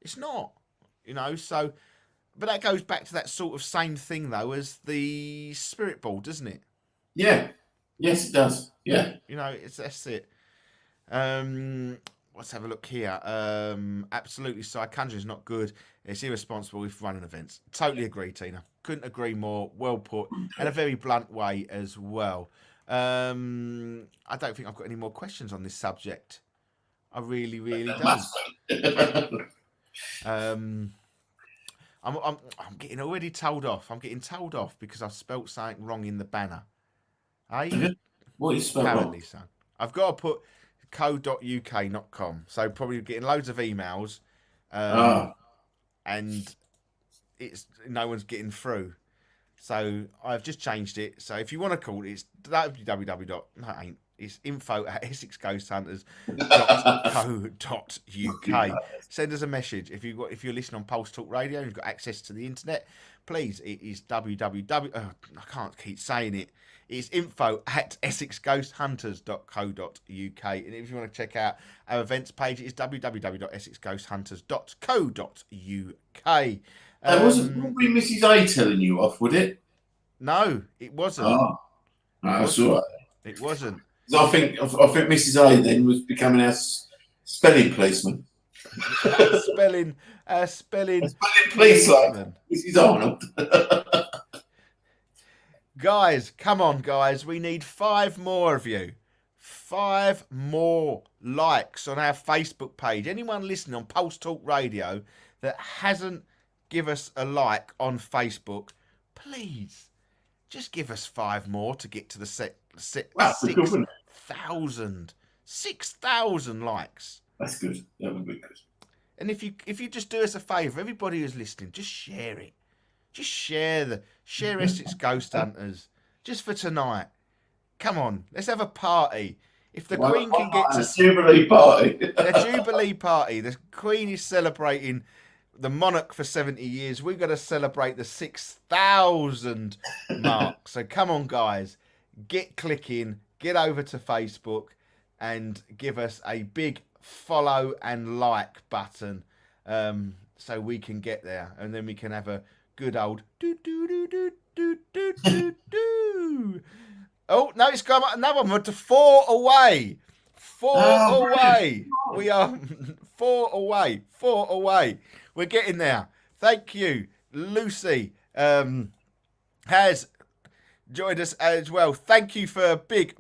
It's not, so, but that goes back to that sort of same thing though as the spirit ball, doesn't it? Yeah. Yes, it does. Yeah. That's it. Let's have a look here. Absolutely, Conjuring is not good. It's irresponsible with running events. Totally agree, Tina. Couldn't agree more. Well put, and a very blunt way as well. I don't think I've got any more questions on this subject. I really, really don't. I'm getting already told off. I'm getting told off because I've spelt something wrong in the banner. What is spelled Apparently wrong? so. I've got to put co.uk, not com. So probably getting loads of emails, and it's no one's getting through. So I've just changed it. So if you want to call it, it's www. No, it ain't. It's info@essexghosthunters.co.uk. Send us a message if you're listening on Pulse Talk Radio and you've got access to the internet. Please, it is www. I can't keep saying it. It's info@essexghosthunters.co.uk. And if you want to check out our events page, it's www.essexghosthunters.co.uk. Wouldn't be Mrs. A telling you off, would it? No, it wasn't. Oh, no, that's all right. It wasn't. I think Mrs. A then was becoming our spelling policeman. spelling police like Mrs. Arnold. Guys, come on, guys. We need 5 more of you. 5 more likes on our Facebook page. Anyone listening on Pulse Talk Radio that hasn't give us a like on Facebook, please just give us 5 more to get to the 6,000 likes. That's good. That would be good. And if you just do us a favour, everybody who's listening, just share it. Just share Essex Ghost Hunters just for tonight. Come on, let's have a party. If the Queen can get to Jubilee party, the Jubilee party, the Queen is celebrating the monarch for 70 years. We've got to celebrate the 6,000 mark. So come on, guys, get clicking, get over to Facebook, and give us a big follow and like button, so we can get there, and then we can have a good old do do do do do do do do. Oh no, it's gone another one. We're to 4 away. 4 away. We are 4 away. 4 away. We're getting there. Thank you, Lucy. Has joined us as well. Thank you for a big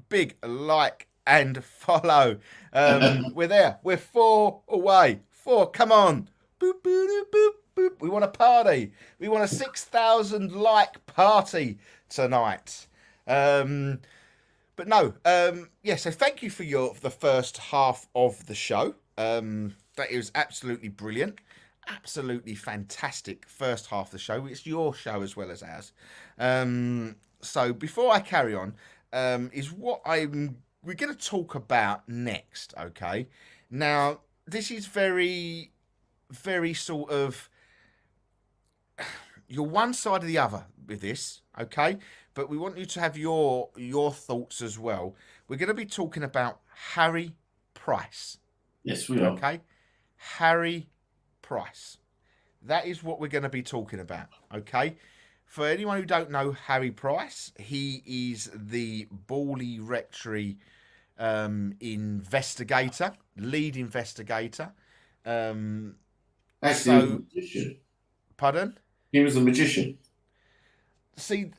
like and follow. We're there. We're 4 away. 4. Come on. Boop, boop, boop, boop, boop. We want a party. We want a 6,000 like party tonight. But no. Yeah. So thank you for the first half of the show. That is absolutely brilliant. Absolutely fantastic first half of the show. It's your show as well as ours. So before I carry on, is what we're going to talk about next. Okay. Now this is very, very sort of you're one side or the other with this. Okay. But we want you to have your thoughts as well. We're going to be talking about Harry Price. Yes, we are. Okay. Harry Price. That is what we're going to be talking about. Okay. For anyone who don't know Harry Price, he is the Borley Rectory investigator, lead investigator. Actually, he was a magician. Pardon? He was a magician. See,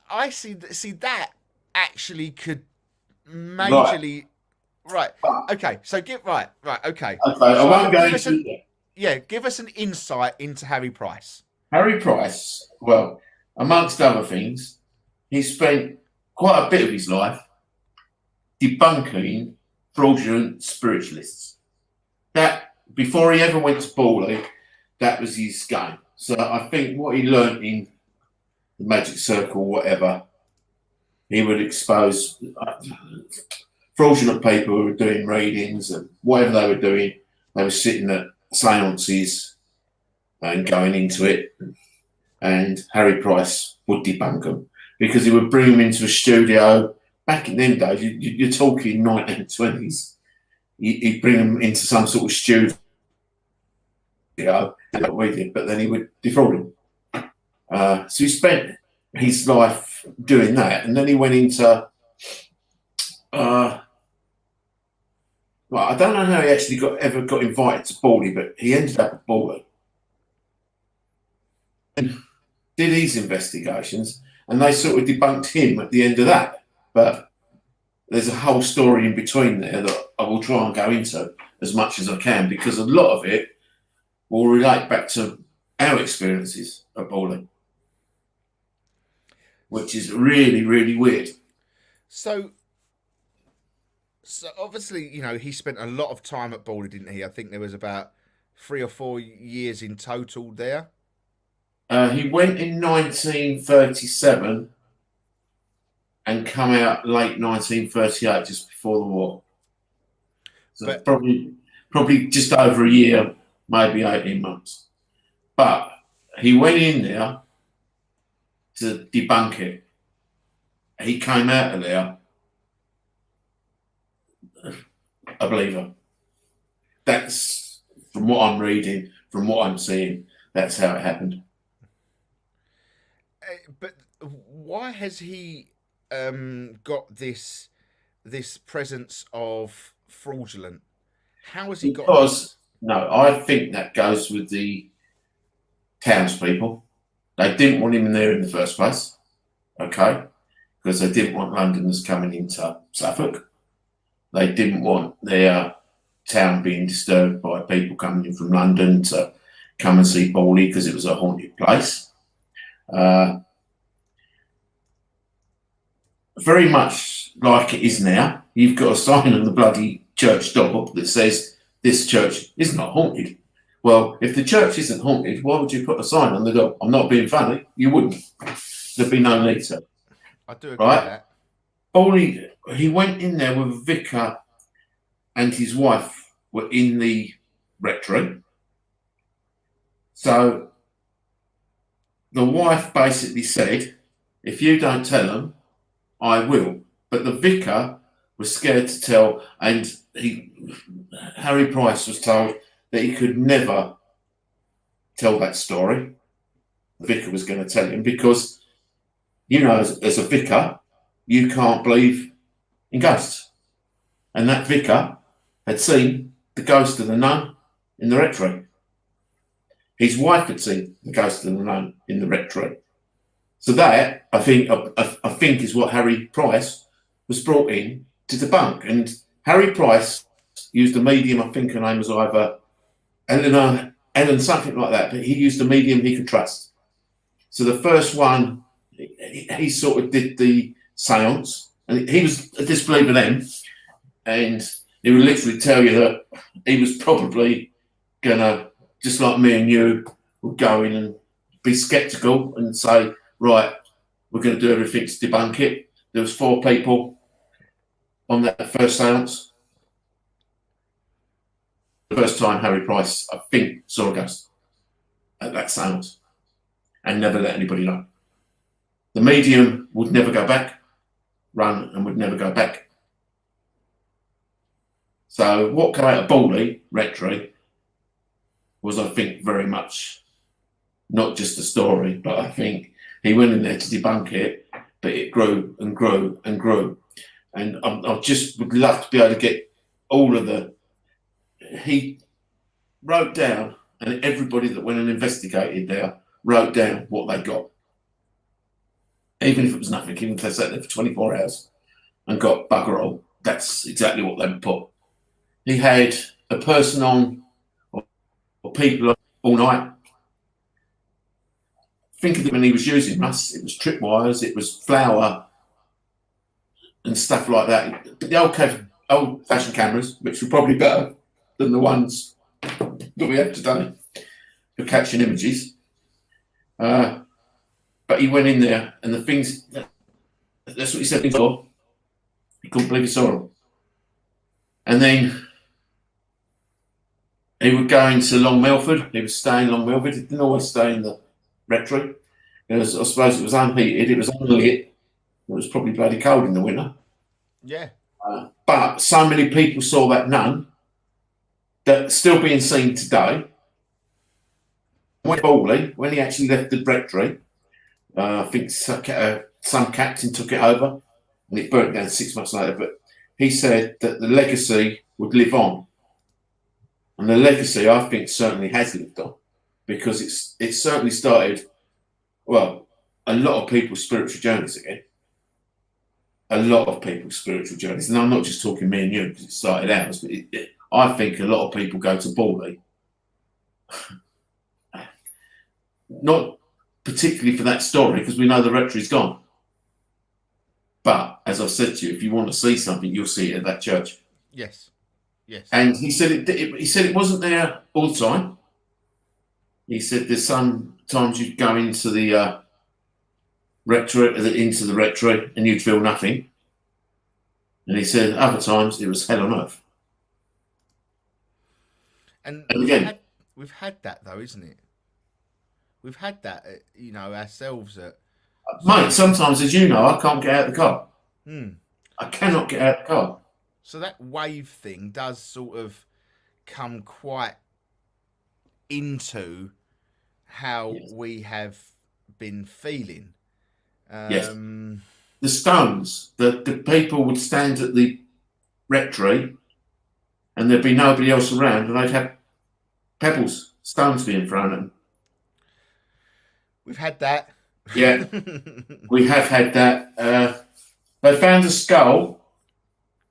I see that actually could majorly... Right. Okay. So okay. Okay. So I won't go into that. Yeah. Give us an insight into Harry Price. Harry Price, well, amongst other things, he spent quite a bit of his life debunking fraudulent spiritualists. That, before he ever went to Borley, that was his game. So I think what he learned in the Magic Circle, whatever, he would expose fraudulent people who were doing readings and whatever they were doing. They were sitting at seances and going into it, and Harry Price would debunk them because he would bring them into a studio back in them days, you're talking 1920s. He'd bring them into some sort of studio, like we did, but then he would defraud them. So he spent his life doing that, and then he went into. Well, I don't know how he actually ever got invited to Bawley, but he ended up at Bawley and did his investigations, and they sort of debunked him at the end of that. But there's a whole story in between there that I will try and go into as much as I can, because a lot of it will relate back to our experiences at Bawley, which is really, really weird. So obviously, you know, he spent a lot of time at Bawley, didn't he? I think there was about 3 or 4 years in total there. He went in 1937 and come out late 1938, just before the war. So But- probably just over a year, maybe 18 months. But he went in there to debunk it. He came out of there a believer. That's, from what I'm reading, from what I'm seeing, that's how it happened. But why has he got this presence of fraudulent? How has he got? Because no, I think that goes with the townspeople. They didn't want him in there in the first place, okay? Because they didn't want Londoners coming into Suffolk. They didn't want their town being disturbed by people coming in from London to come and see Bawley, because it was a haunted place. Very much like it is now. You've got a sign on the bloody church door that says this church is not haunted. Well, if the church isn't haunted, why would you put a sign on the door? I'm not being funny. You wouldn't. There'd be no need to. I do agree Right. with that. Bawley, he went in there with a vicar and his wife were in the rectory. So the wife basically said, if you don't tell them, I will. But the vicar was scared to tell, and Harry Price was told that he could never tell that story. The vicar was going to tell him, because, you know, as a vicar, you can't believe in ghosts. And that vicar had seen the ghost of the nun in the rectory. His wife had seen the ghost of the nun in the rectory. So that, I think is what Harry Price was brought in to debunk. And Harry Price used a medium, I think her name was either Ellen, something like that, but he used a medium he could trust. So the first one, he sort of did the seance, and he was a disbeliever then, and he would literally tell you that he was probably gonna, just like me and you, would go in and be skeptical and say, right, we're going to do everything to debunk it. There was 4 people on that first seance. The first time Harry Price, I think, saw a ghost at that seance, and never let anybody know. The medium would never go back, run, and would never go back. So what came out of Bawley Rectory was, I think, very much not just a story, but I think he went in there to debunk it, but it grew and grew and grew. And I just would love to be able to get all of the... He wrote down, and everybody that went and investigated there wrote down what they got. Even if it was nothing, even if they sat there for 24 hours and got bugger all, that's exactly what they would put. He had a person on, or people on all night. Think of it when he was using us, it was tripwires, it was flour and stuff like that. The old-fashioned cameras, which were probably better than the ones that we have today for catching images. But he went in there, and the things, that's what he said he saw. He couldn't believe he saw them. And then he would go into Long Melford. He would stay in Long Melford. He didn't always stay in the rectory. I suppose it was unheated. It was unlit. It was probably bloody cold in the winter. Yeah. But so many people saw that nun that's still being seen today. When Bawley, when he actually left the rectory, I think some captain took it over and it burnt down 6 months later. But he said that the legacy would live on. And the legacy, I think, certainly has lived on because it certainly started, well, a lot of people's spiritual journeys again. A lot of people's spiritual journeys. And I'm not just talking me and you because it started ours, but I think a lot of people go to Bawley. Not particularly for that story because we know the rectory's gone. But as I've said to you, if you want to see something, you'll see it at that church. Yes. Yes. And he said he said it wasn't there all the time. He said there's some times you'd go into the rectory, and you'd feel nothing. And he said other times it was hell on earth. And again, we've had that though, isn't it? We've had that, ourselves. Mate, sometimes, as you know, I can't get out of the car. Hmm. I cannot get out of the car. So that wave thing does sort of come quite into how we have been feeling. Yes. The stones, the people would stand at the rectory and there'd be nobody else around and they'd have pebbles, stones being thrown at them. We've had that. Yeah, we have had that. They found a skull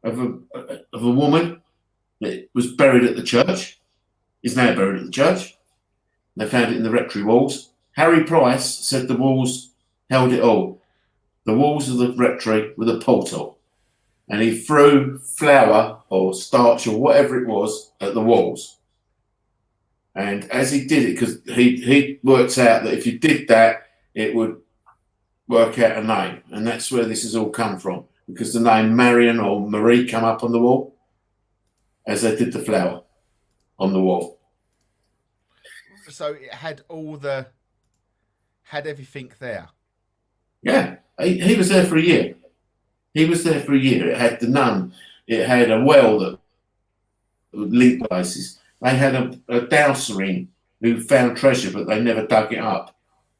of a woman that was buried at the church, is now buried at the church. They found it in the rectory walls. Harry Price said the walls held it all. The walls of the rectory were the portal. And he threw flour or starch or whatever it was at the walls. And as he did it, because he worked out that if you did that, it would work out a name. And that's where this has all come from. Because the name Marion or Marie come up on the wall as they did the flower on the wall. So it had had everything there. Yeah, he was there for a year. He was there for a year. It had the nun. It had a well that would link places. They had a dowsering who found treasure, but they never dug it up.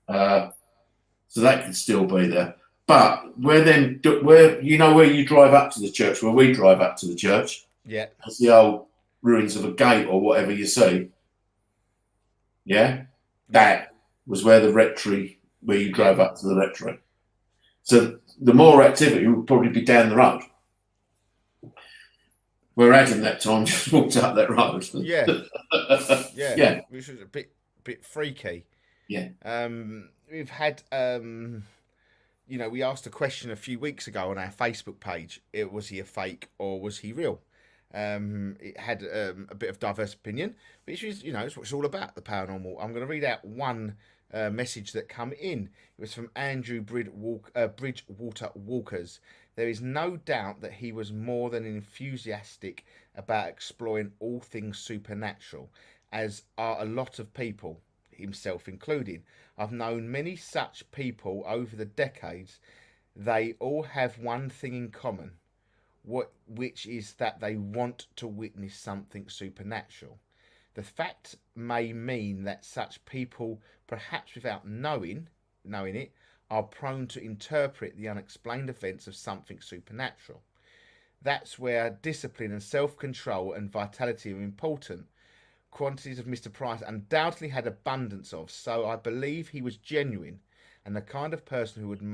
So that could still be there. But where you drive up to the church, where we drive up to the church, yeah, that's the old ruins of a gate or whatever you see. Yeah, that was where the rectory, where you drove up to the rectory. So the more activity would probably be down the road. Where Adam that time just walked up that road. Yeah, yeah, which was a bit freaky. Yeah. We've had we asked a question a few weeks ago on our Facebook page. Was he a fake or was he real? It had a bit of diverse opinion, which is, it's what it's all about, the paranormal. I'm going to read out one message that come in. It was from Andrew Bridgewater Walkers. There is no doubt that he was more than enthusiastic about exploring all things supernatural, as are a lot of people, himself including. I've known many such people over the decades. They all have one thing in common, which is that they want to witness something supernatural. The fact may mean that such people, perhaps without knowing it, are prone to interpret the unexplained events of something supernatural. That's where discipline and self-control and vitality are important. Quantities of Mr. Price undoubtedly had abundance of, so I believe he was genuine and the kind of person who would would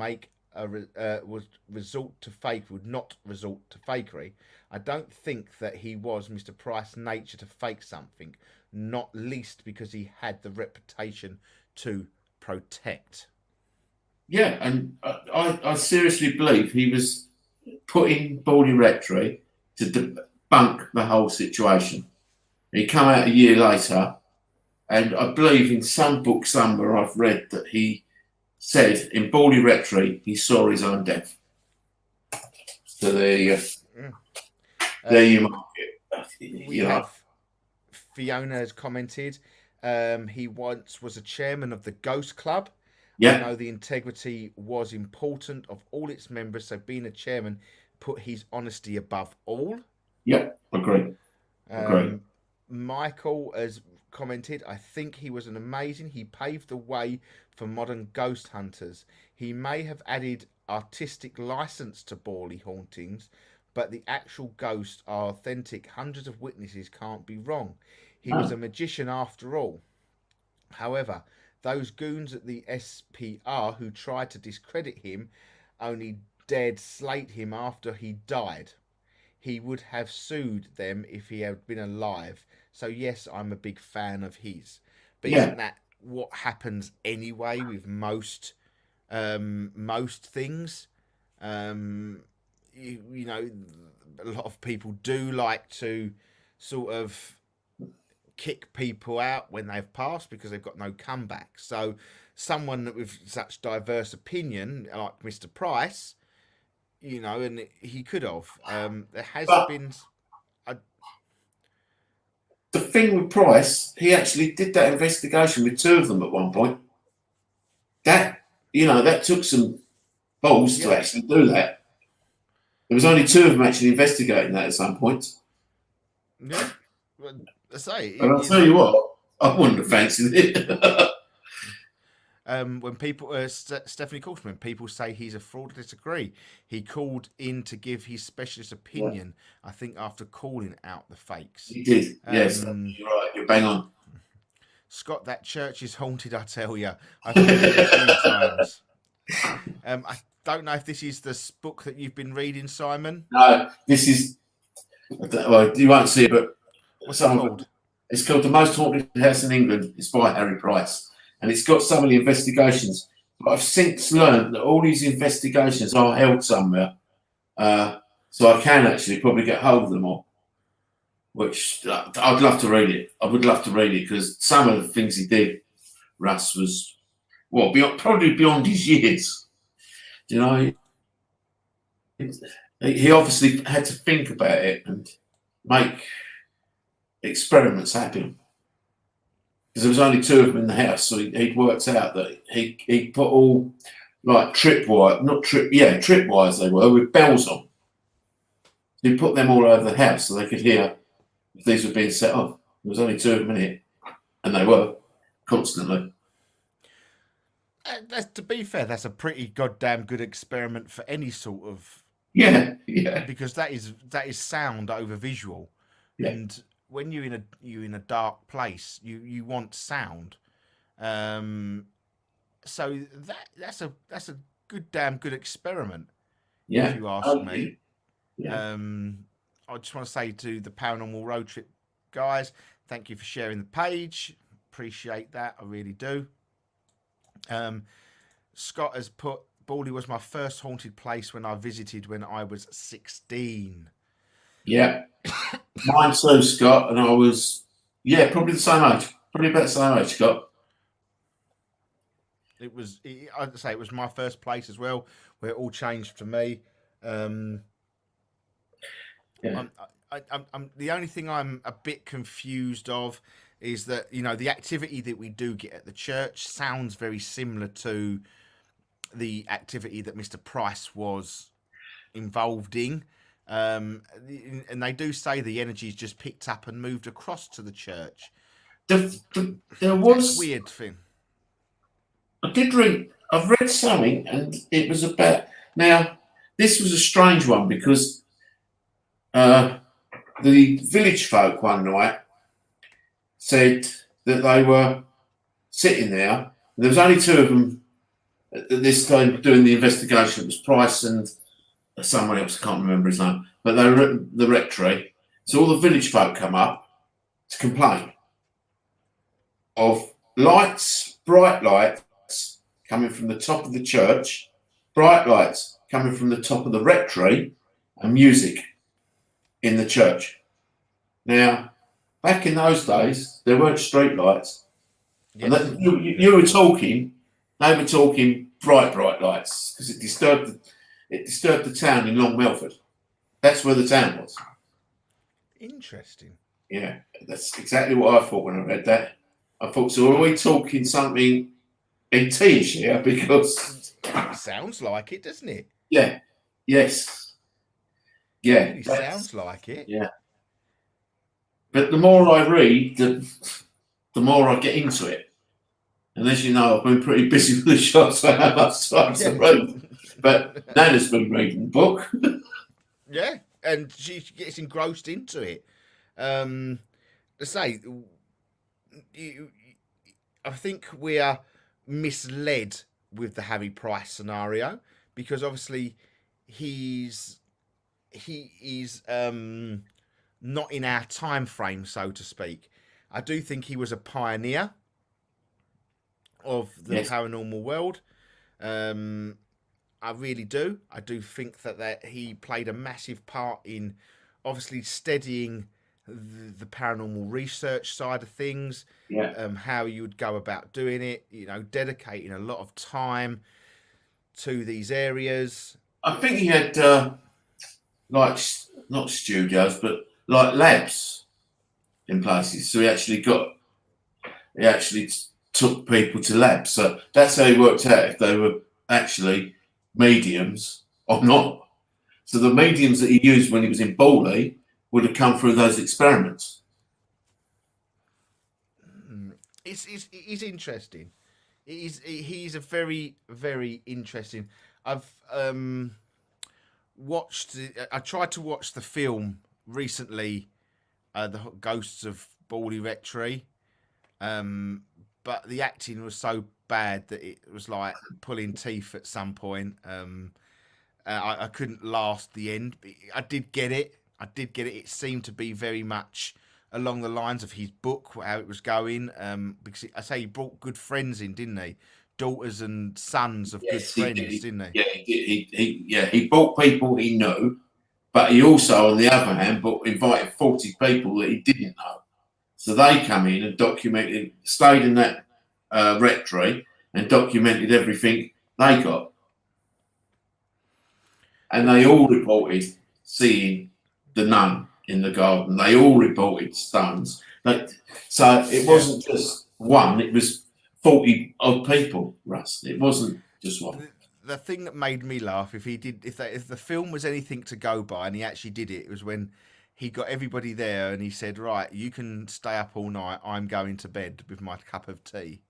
not resort to fakery. I don't think that he was Mr. Price's nature to fake something, not least because he had the reputation to protect. Yeah, and I seriously believe he was putting Bawley Rectory to debunk the whole situation. He came out a year later, and I believe in some book somewhere I've read that he said in Bawley Rectory he saw his own death. So there you go. There you mark it. We have Fiona has commented. He once was a chairman of the Ghost Club. Yeah. I know the integrity was important of all its members, so being a chairman put his honesty above all. Yeah, agree. Agree. Michael has commented, I think he was an amazing. He paved the way for modern ghost hunters. He may have added artistic license to Borley hauntings, but the actual ghosts are authentic. Hundreds of witnesses can't be wrong. He was a magician after all. However, those goons at the SPR who tried to discredit him only dared slate him after he died. He would have sued them if he had been alive. So yes, I'm a big fan of his. But isn't that what happens anyway with most things? You know, a lot of people do like to sort of kick people out when they've passed because they've got no comeback. So someone with such diverse opinion like Mr. Price, you know, and he could have. There has been. The thing with Price, he actually did that investigation with 2 of them at one point. That, you know, that took some balls to actually do that. There was only 2 of them actually investigating that at some point. Yeah, I say. And I'll tell you what, I wouldn't have fancied it. When people, Stephanie Caution, people say he's a fraud, I disagree. He called in to give his specialist opinion, I think, after calling out the fakes. He did, yes. You're right, you're bang on. Scott, that church is haunted, I tell you. I've been there a few times. I don't know if this is the book that you've been reading, Simon. No, this is, well, you won't see it, but what's it called? It's called The Most Haunted House in England. It's by Harry Price. And it's got some of the investigations. But I've since learned that all these investigations are held somewhere. So I can actually probably get hold of them all. Which I'd love to read it. I would love to read it because some of the things he did, Russ, was, well, probably beyond his years. You know, he obviously had to think about it and make experiments happen. Because there was only 2 of them in the house, so he'd worked out that he put all like tripwires they were with bells on. He put them all over the house so they could hear if these were being set off. There was only 2 of them in here, and they were constantly. To be fair, that's a pretty goddamn good experiment for any sort of because that is sound over visual, and when you're in a dark place, you want sound. So that's a damn good experiment. Yeah, if you ask me. Yeah. I just want to say to the Paranormal Road Trip guys, thank you for sharing the page. Appreciate that, I really do. Scott has put, Borley was my first haunted place when I visited when I was 16. Yeah. Mine too, Scott, and I was, probably the same age. Probably about the same age, Scott. I'd say it was my first place as well, where it all changed for me. I'm the only thing I'm a bit confused of is that, you know, the activity that we do get at the church sounds very similar to the activity that Mr. Price was involved in. And they do say the energy's just picked up and moved across to the church. There was That's a weird thing. I've read something, and it was about, now this was a strange one because the village folk one night said that they were sitting there. There was only 2 of them at this time doing the investigation. It was Price and someone else, I can't remember his name, but they were at the rectory. So all the village folk come up to complain of lights, bright lights coming from the top of the church, bright lights coming from the top of the rectory, and music in the church. Now, back in those days, there weren't street lights. Yes. And you were talking, they were talking bright lights because it disturbed the town in Long Melford. That's where the town was. Interesting. Yeah, that's exactly what I thought when I read that. I thought, so are we talking something ET-ish here? Because it sounds like it, doesn't it? Yeah. Yes. Yeah, It really sounds like it. yeah. But the more I read, the more I get into it. And as you know, I've been pretty busy with the shots, so I have much time to read. But Nana's been reading the book. Yeah, and she gets engrossed into it. To say, I think we are misled with the Harry Price scenario because obviously he is not in our time frame, so to speak. I do think he was a pioneer of the Yes. paranormal world. I really do. I do think that he played a massive part in obviously steadying the paranormal research side of things, Yeah. how you would go about doing it, dedicating a lot of time to these areas. I think he had, like, not studios, but like labs in places. So he actually took people to labs. So that's how he worked out if they were actually mediums or not. So the mediums that he used when he was in Bawley would have come through those experiments. It's interesting. He's a very, very interesting. I've watched. I tried to watch the film recently, the Ghosts of Bawley Rectory, but the acting was so bad that it was like pulling teeth at some point. I couldn't last the end. I did get it. It seemed to be very much along the lines of his book, how it was going. Because I say he brought good friends in, didn't he? Daughters and sons of good friends, didn't he? He brought people he knew, but he also, on the other hand, invited 40 people that he didn't know. So they come in and stayed in that rectory and documented everything they got. And they all reported seeing the nun in the garden. They all reported stones. So it wasn't just one, it was 40 odd people, Russ. It wasn't just one. The thing that made me laugh, if the film was anything to go by, and he actually did it, it was when he got everybody there and he said, "Right, you can stay up all night. I'm going to bed with my cup of tea."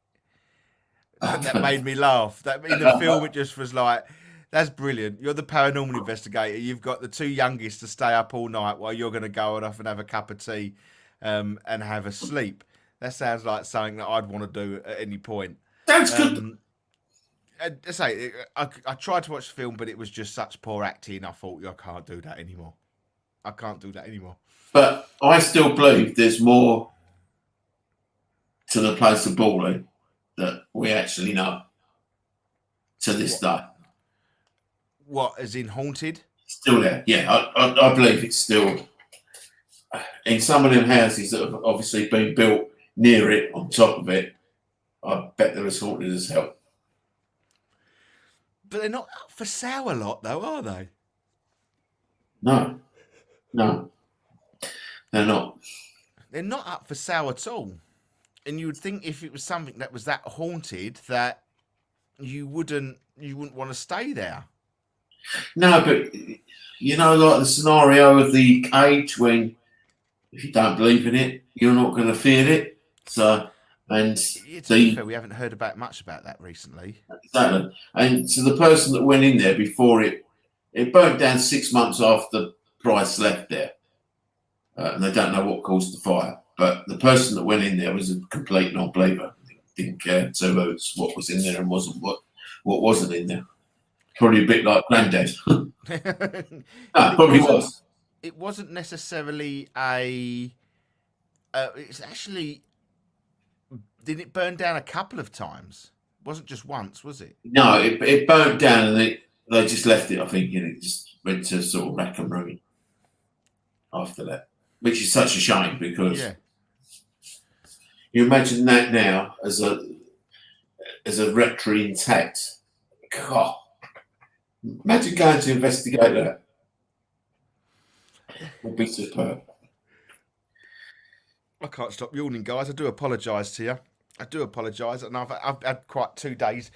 That made me laugh. That in the film, it just was like, "That's brilliant. You're the paranormal investigator. You've got the two youngest to stay up all night while you're going to go off and have a cup of tea, and have a sleep." That sounds like something that I'd want to do at any point. Sounds good. I tried to watch the film, but it was just such poor acting. I thought, I can't do that anymore. But I still believe there's more to the place of Bawley that we actually know to this day. What, as in haunted? Still there, yeah. I believe it's still in some of them houses that have obviously been built near it, on top of it. I bet they're as haunted as hell. But they're not up for sale a lot, though, are they? No, they're not. They're not up for sale at all. And you would think if it was something that was that haunted, that you wouldn't want to stay there. No, but like the scenario of the cage, when if you don't believe in it, you're not going to fear it. So, and to be fair, we haven't heard much about that recently. Exactly. And so the person that went in there before it burnt down 6 months after Price left there, and they don't know what caused the fire. But the person that went in there was a complete non-believer. Didn't care two hoots what was in there and what wasn't in there. Probably a bit like Granddad. Probably was. It wasn't necessarily it's actually. Did it burn down a couple of times? It wasn't just once, was it? No, it burnt down and they just left it, I think, and it just went to sort of rack and ruin after that. Which is such a shame because you imagine that now as a rectory intact. God. Imagine going to investigate that. It would be superb. I can't stop yawning, guys. I do apologise to you. And I've had quite 2 days,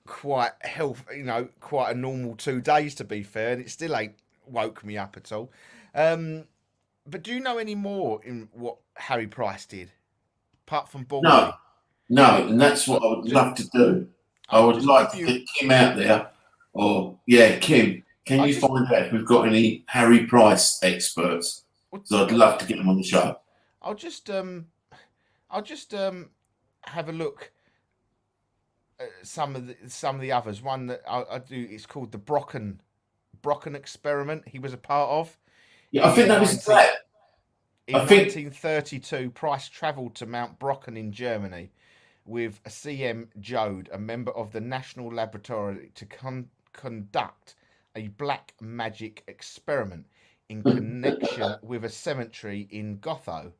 quite a normal 2 days to be fair, and it still ain't woke me up at all. But do you know any more in what Harry Price did, apart from No, Ballsy? no, and that's what I'll I would just, love to do. I I'll would just like give to you. get Kim out there, or yeah, Kim. Can I you just. find out if we've got any Harry Price experts? So I'd love to get them on the show. I'll just. I'll just have a look at some of the others. One that I do. It's called the Brocken experiment. He was a part of Yeah, I think in that was 19. that. In I think 1932, Price travelled to Mount Brocken in Germany with C.M. Jode, a member of the National Laboratory, to conduct a black magic experiment in connection with a cemetery in Gotho,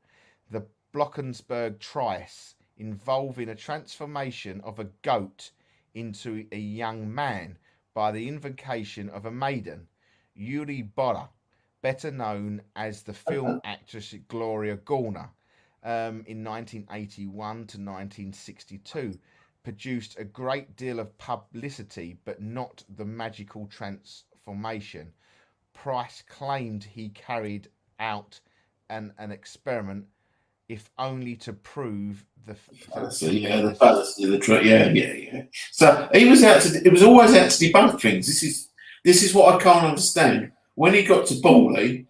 the Blockensberg Trice, involving a transformation of a goat into a young man by the invocation of a maiden, Yuri Bolla, better known as the film actress Gloria Gaynor, in 1981 to 1962, produced a great deal of publicity, but not the magical transformation. Price claimed he carried out an experiment, if only to prove the yeah, the fallacy, the truth. Yeah. So he was out to. It was always out to debunk things. This is what I can't understand. When he got to Bawley,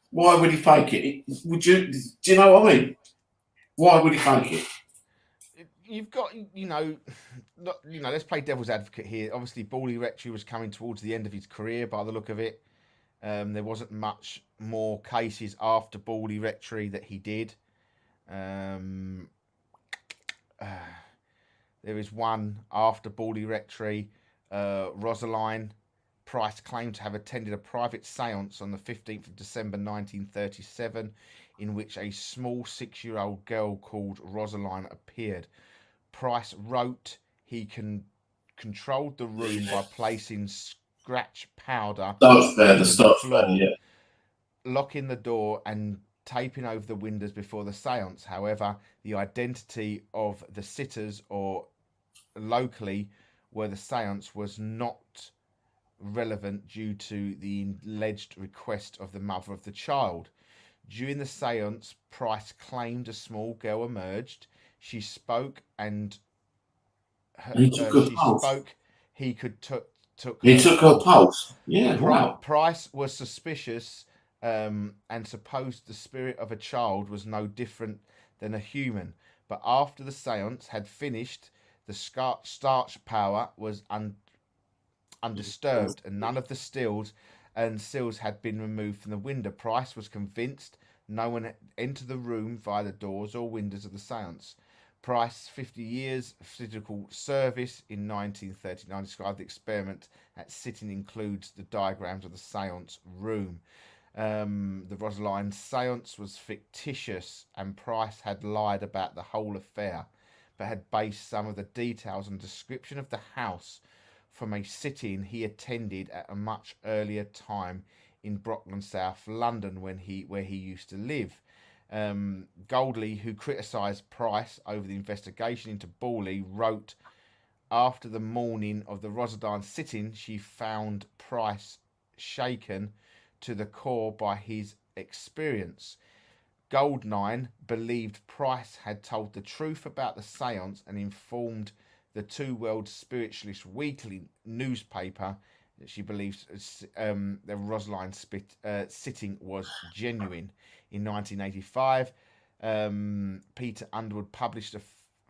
why would he fake it? Would you? Do you know what I mean? Why would he fake it? You've got, let's play devil's advocate here. Obviously, Bawley Rectory was coming towards the end of his career by the look of it. There wasn't much more cases after Bawley Rectory that he did. There is one after Bawley Rectory. Rosaline Price claimed to have attended a private seance on the 15th of December 1937, in which a small 6-year-old girl called Rosaline appeared. Price wrote he controlled the room by placing scratch powder Starch powder, into the starch floor, powder, yeah. locking the door and taping over the windows before the seance. However, the identity of the sitters or locally where the seance was not relevant due to the alleged request of the mother of the child. During the seance, Price claimed a small girl emerged. She spoke and He took her pulse. He took He took her pulse. Yeah, wow. Price was suspicious and supposed the spirit of a child was no different than a human. But after the seance had finished, the starch power was undisturbed, and none of the seals had been removed from the window. Price was convinced no one had entered the room via the doors or windows of the seance. Price, 50 years of physical service in 1939, described the experiment as sitting includes the diagrams of the seance room. The Rosaline seance was fictitious, and Price had lied about the whole affair, but had based some of the details and description of the house from a sit-in he attended at a much earlier time in Brockland, South London, where he used to live. Goldley, who criticised Price over the investigation into Bawley, wrote, after the morning of the Rosaline sit-in, she found Price shaken to the core by his experience. Goldnine believed Price had told the truth about the seance and informed the Two World Spiritualist Weekly newspaper that she believes the Rosaline sitting was genuine. In 1985, Peter Underwood published a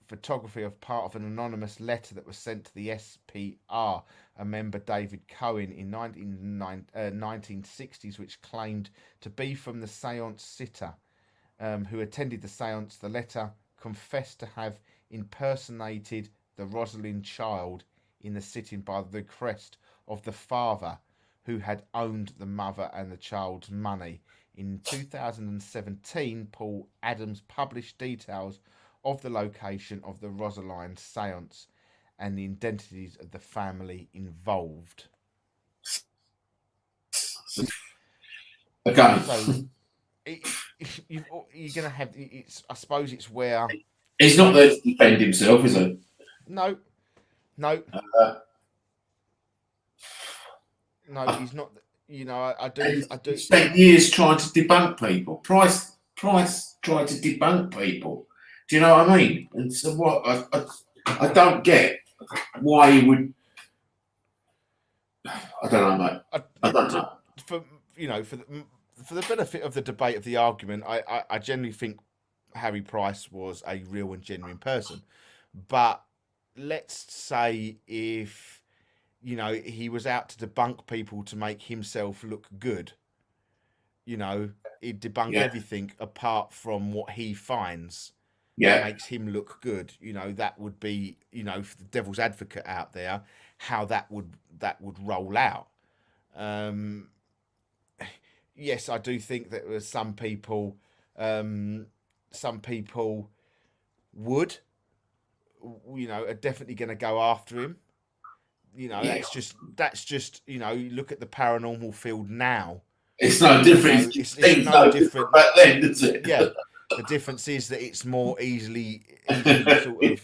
photography of part of an anonymous letter that was sent to the SPR, a member David Cohen, in 1960s, which claimed to be from the seance sitter who attended the seance. The letter confessed to have impersonated the Rosalind child in the sitting by the request of the father who had owned the mother and the child's money. In 2017, Paul Adams published details of the location of the Rosaline seance and the identities of the family involved. Okay. So you're going to have. I suppose it's where he's not there to defend himself, is he? No, he's not. you know, I do. He spent years trying to debunk people. Price tried to debunk people. Do you know what I mean? And so what? I don't get why he would. I don't know, mate. I don't know. For the benefit of the debate of the argument, I generally think Harry Price was a real and genuine person. But let's say if he was out to debunk people to make himself look good, he'd debunk everything apart from what he finds that makes him look good. That would be, for the devil's advocate out there, how that would roll out. Yes, I do think that there's some people would, are definitely going to go after him. That's just you look at the paranormal field now. It's no different. It's no different back then, is it? Yeah, the difference is that it's more easily sort of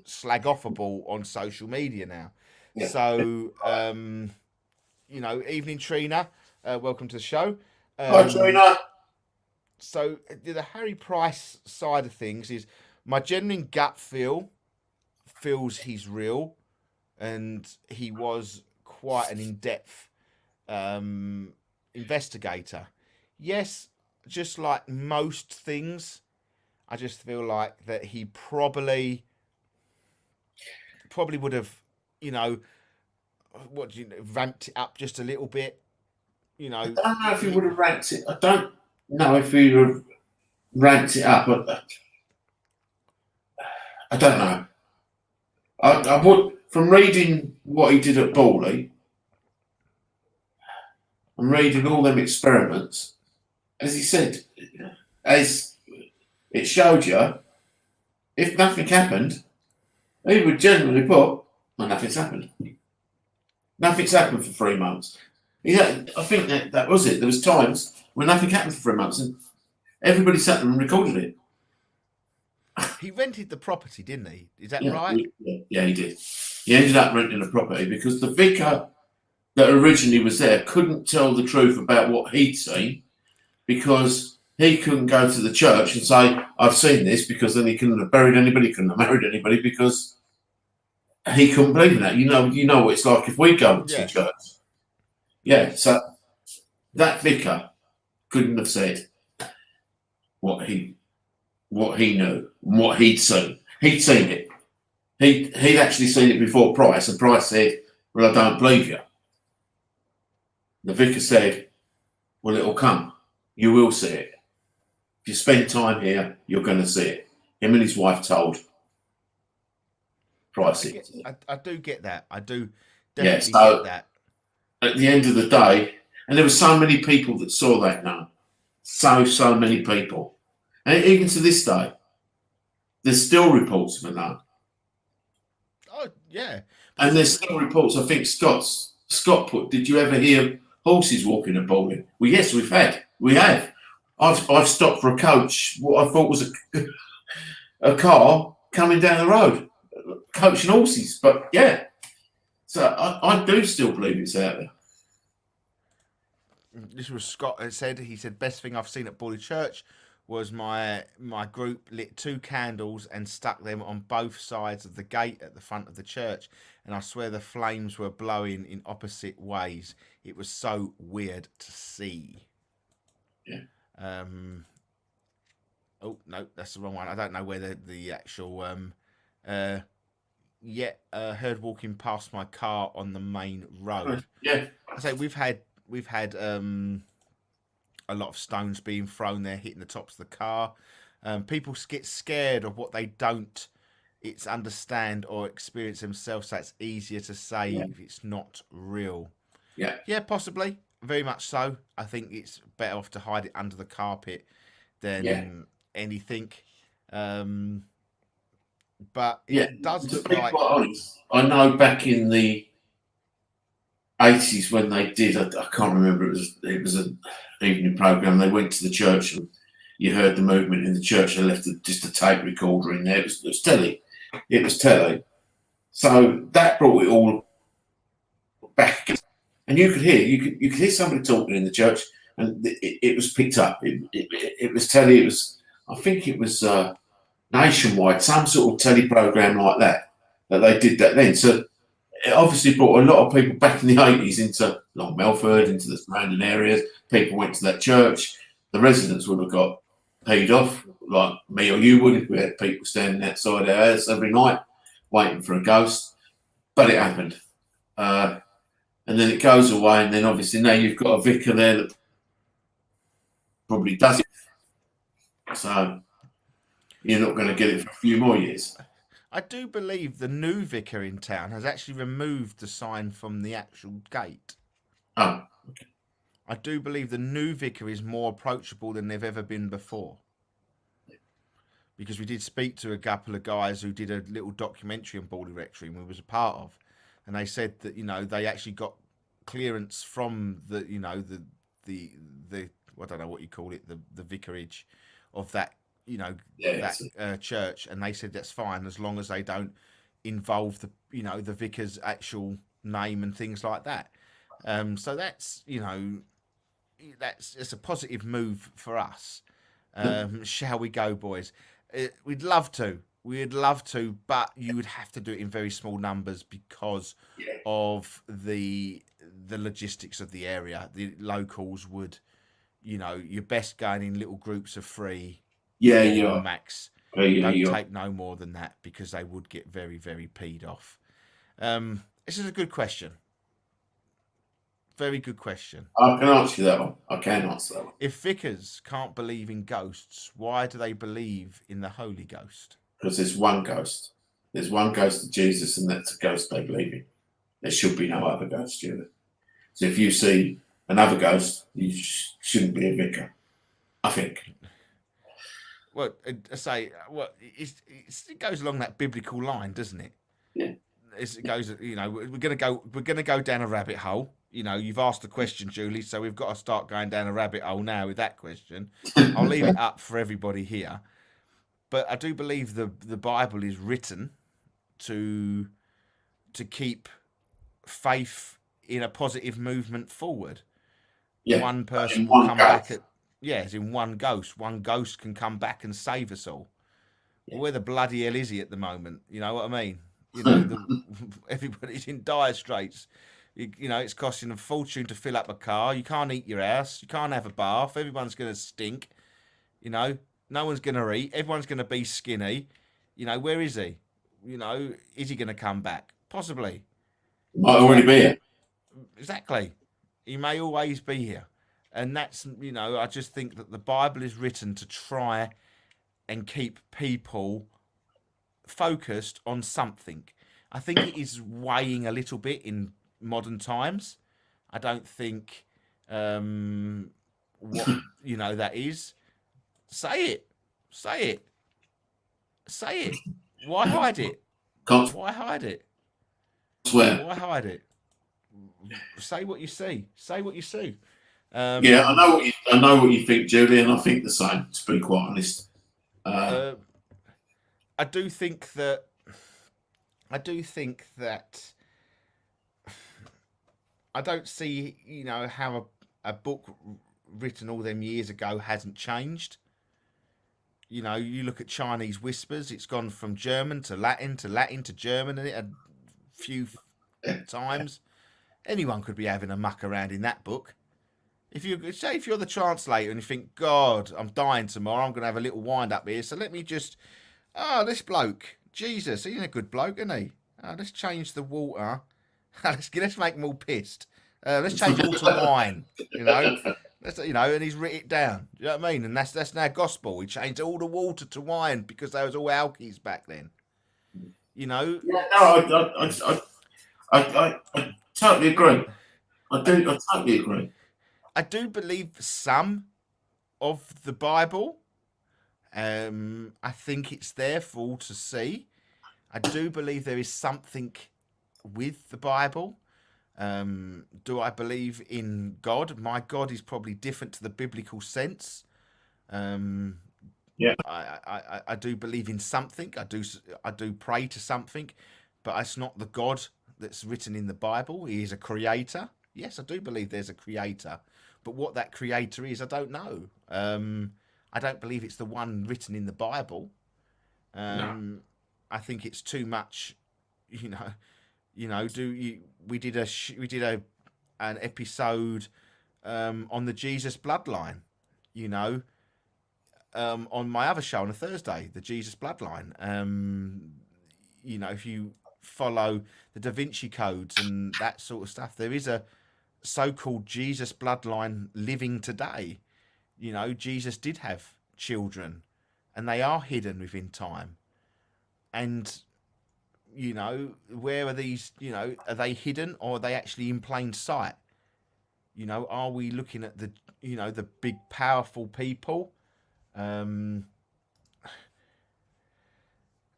slag offable on social media now. Yeah. So, evening Trina, welcome to the show. Hi Trina. So the Harry Price side of things is my genuine gut feels he's real, and he was quite an in-depth investigator. Yes, just like most things, I just feel like that he probably would have, ramped it up just a little bit. I don't know if he would have ramped it. I don't know if he would have ramped it up. I don't know. I would, from reading what he did at Bawley, and reading all them experiments, as he said, as it showed you, if nothing happened, he would generally put, well, nothing's happened. Nothing's happened for 3 months. Yeah, I think that was it. There was times when nothing happened for 3 months and everybody sat there and recorded it. He rented the property, didn't he? Is that right? Yeah, he did. He ended up renting the property because the vicar that originally was there couldn't tell the truth about what he'd seen because he couldn't go to the church and say, I've seen this, because then he couldn't have buried anybody, couldn't have married anybody, because he couldn't believe in that. You know what it's like if we go to church. Yeah, so that vicar couldn't have said what he knew and what he'd seen. He'd seen it. He'd actually seen it before Price, and Price said, well, I don't believe you. The vicar said, well, it'll come. You will see it. If you spend time here, you're going to see it. Him and his wife told Price it. I do get that. I do definitely get that. At the end of the day, and there were so many people that saw that now. So many people. And even to this day, there's still reports of it now. Oh, yeah. And there's still reports. I think Scott put, did you ever hear horses walking at Bawley? Well, yes, we have. I've stopped for a coach, what I thought was a car coming down the road, coach and horses. But yeah, so I do still believe it's out there. This was Scott said. He said, best thing I've seen at Bawley Church was my group lit 2 candles and stuck them on both sides of the gate at the front of the church, and I swear the flames were blowing in opposite ways. It was so weird to see. Yeah. Oh no, that's the wrong one. I don't know where the actual heard walking past my car on the main road. Yeah. I say we've had a lot of stones being thrown there, hitting the tops of the car. People get scared of what they don't understand or experience themselves, so it's easier to say if it's not real. Yeah, possibly. Very much so. I think it's better off to hide it under the carpet than anything. But it does look like... honest, I know back in the 80s when they did, I can't remember, it was an evening programme, they went to the church and you heard the movement in the church. They left just a tape recorder in there. It was telly. It was telly. So that brought it all back. and you could hear somebody talking in the church, and it was picked up. It was telly. It was, I think it was nationwide, some sort of telly program like that they did that then. So it obviously brought a lot of people back in the 80s into like Melford, into the surrounding areas. People went to that church. The residents would have got paid off, like me or you would, if we had people standing outside our house every night waiting for a ghost. But it happened. And then it goes away, and then obviously now you've got a vicar there that probably does it. So you're not going to get it for a few more years. I do believe the new vicar in town has actually removed the sign from the actual gate. Oh, okay. I do believe the new vicar is more approachable than they've ever been before. Because we did speak to a couple of guys who did a little documentary on Borley Rectory and we was a part of. And they said that, you know, they actually got clearance from the, you know, the I don't know what you call it, the vicarage of that, you know, that church. And they said that's fine as long as they don't involve the, you know, the vicar's actual name and things like that. So that's, you know, it's a positive move for us. Shall we go, boys? We'd love to. We'd love to, but you would have to do it in very small numbers because of the logistics of the area. The locals would, you know, you're best going in little groups of 3. Yeah. Max. Don't take no more than that because they would get very, very peed off. This is a good question. Very good question. I can answer that one. I can answer that one. If vicars can't believe in ghosts, why do they believe in the Holy Ghost? Because there's one ghost. There's one ghost of Jesus, and that's a ghost they believe in. There should be no other ghost, Julie. So if you see another ghost, you shouldn't be a vicar, I think. Well, I say, well, it goes along that biblical line, doesn't it? Yeah. It goes, you know, we're gonna go down a rabbit hole. You know, you've asked the question, Julie, so we've got to start going down a rabbit hole now with that question. I'll leave it up for everybody here. But I do believe the Bible is written to keep faith in a positive movement forward. Yeah. One person will come back at, as in one ghost. One ghost can come back and save us all. Yeah. Where the bloody hell is he at the moment? You know what I mean? You know, everybody's in dire straits. You know, it's costing a fortune to fill up a car. You can't eat your house. You can't have a bath. Everyone's going to stink. You know, no one's going to eat. Everyone's going to be skinny. You know, where is he? You know, is he going to come back? Possibly. Might already be here. Exactly. He may always be here. And that's, you know, I just think that the Bible is written to try and keep people focused on something. I think it is weighing a little bit in modern times. I don't think what you know that is. Say it. Why hide it? Why hide it? Swear. Why hide it? Say what you see. Yeah, I know what you think, Julie, and I think the same, to be quite honest. I do think that I don't see, you know, how a book written all them years ago hasn't changed. You know, you look at Chinese Whispers, it's gone from German to Latin to German a few times. Anyone could be having a muck around in that book. If you're the translator and you think, God, I'm dying tomorrow, I'm going to have a little wind up here, so let me just, this bloke, Jesus, he's a good bloke, isn't he? Let's change the water. Let's make them all pissed. Let's change it all to wine, you know. And he's written it down. Do you know what I mean? And that's now gospel. He changed all the water to wine because they was all alkies back then. You know. Yeah, no, I totally agree. I totally agree. I do believe some of the Bible. I think it's there for all to see. I do believe there is something with the Bible. Do I believe in God? My God is probably different to the biblical sense. Yeah, I do believe in something. I do pray to something, but it's not the God that's written in the Bible. He is a creator. Yes, I do believe there's a creator, but what that creator is, I don't know. I don't believe it's the one written in the Bible. No. I think it's too much. You know, we did an episode on the Jesus bloodline. You know, on my other show on a Thursday, the Jesus bloodline. You know, if you follow the Da Vinci codes and that sort of stuff, there is a so-called Jesus bloodline living today. You know, Jesus did have children, and they are hidden within time. And you know, where are these? You know, are they hidden or are they actually in plain sight? You know, are we looking at the the big powerful people? Um,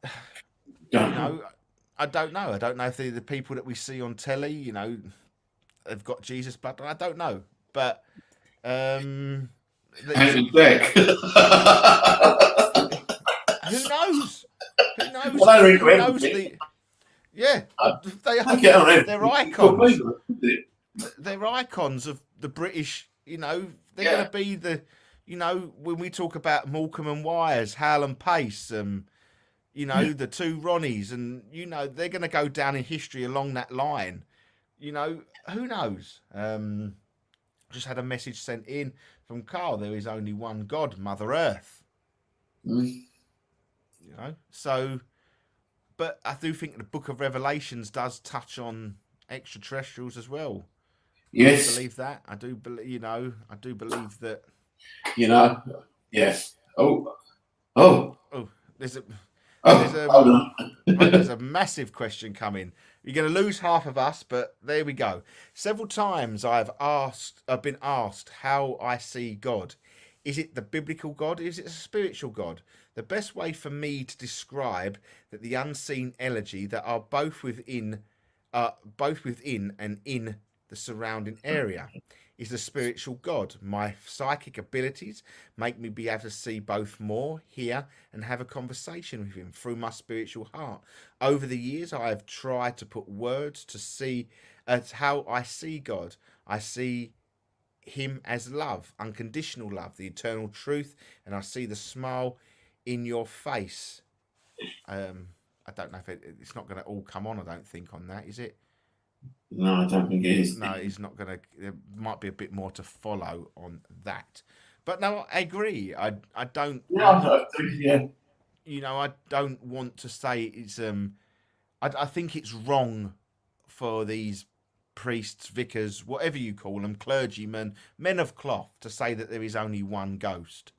you Don't know. know, I don't know. I don't know if they're the people that we see on telly. You know, have got Jesus blood. I don't know, but Anthony Beck. who knows? Who knows? Well, I don't Who knows remember. yeah, they I get on it. they're icons. They're icons of the British. You know, they're going to be the. You know, when we talk about Morecambe and Wise, Howell and Pace, you know, the two Ronnies, and you know, they're going to go down in history along that line. You know, who knows? Just had a message sent in from Carl. There is only one God, Mother Earth. Mm. You know, so, but I do think the Book of Revelations does touch on extraterrestrials as well. Yes. I believe that. I do believe. You know, I do believe that. You know. Yes. Oh. There's a. Hold on. Right, there's a massive question coming. You're going to lose half of us, but there we go. Several times I've been asked how I see God. Is it the biblical God? Is it a spiritual God? The best way for me to describe that the unseen energy that are both within and in the surrounding area is the spiritual God. My psychic abilities make me be able to see both more, hear, and have a conversation with him through my spiritual heart. Over the years, I have tried to put words to see as how I see God. I see him as love, unconditional love, the eternal truth, and I see the smile in your face. I don't know if it's not going to all come on. I don't think on that, is it? No, I don't think it is. No, he's not going to. There might be a bit more to follow on that, but no, I agree. I don't. Yeah. You know, I don't want to say it's. I think it's wrong for these priests, vicars, whatever you call them, clergymen, men of cloth, to say that there is only one ghost.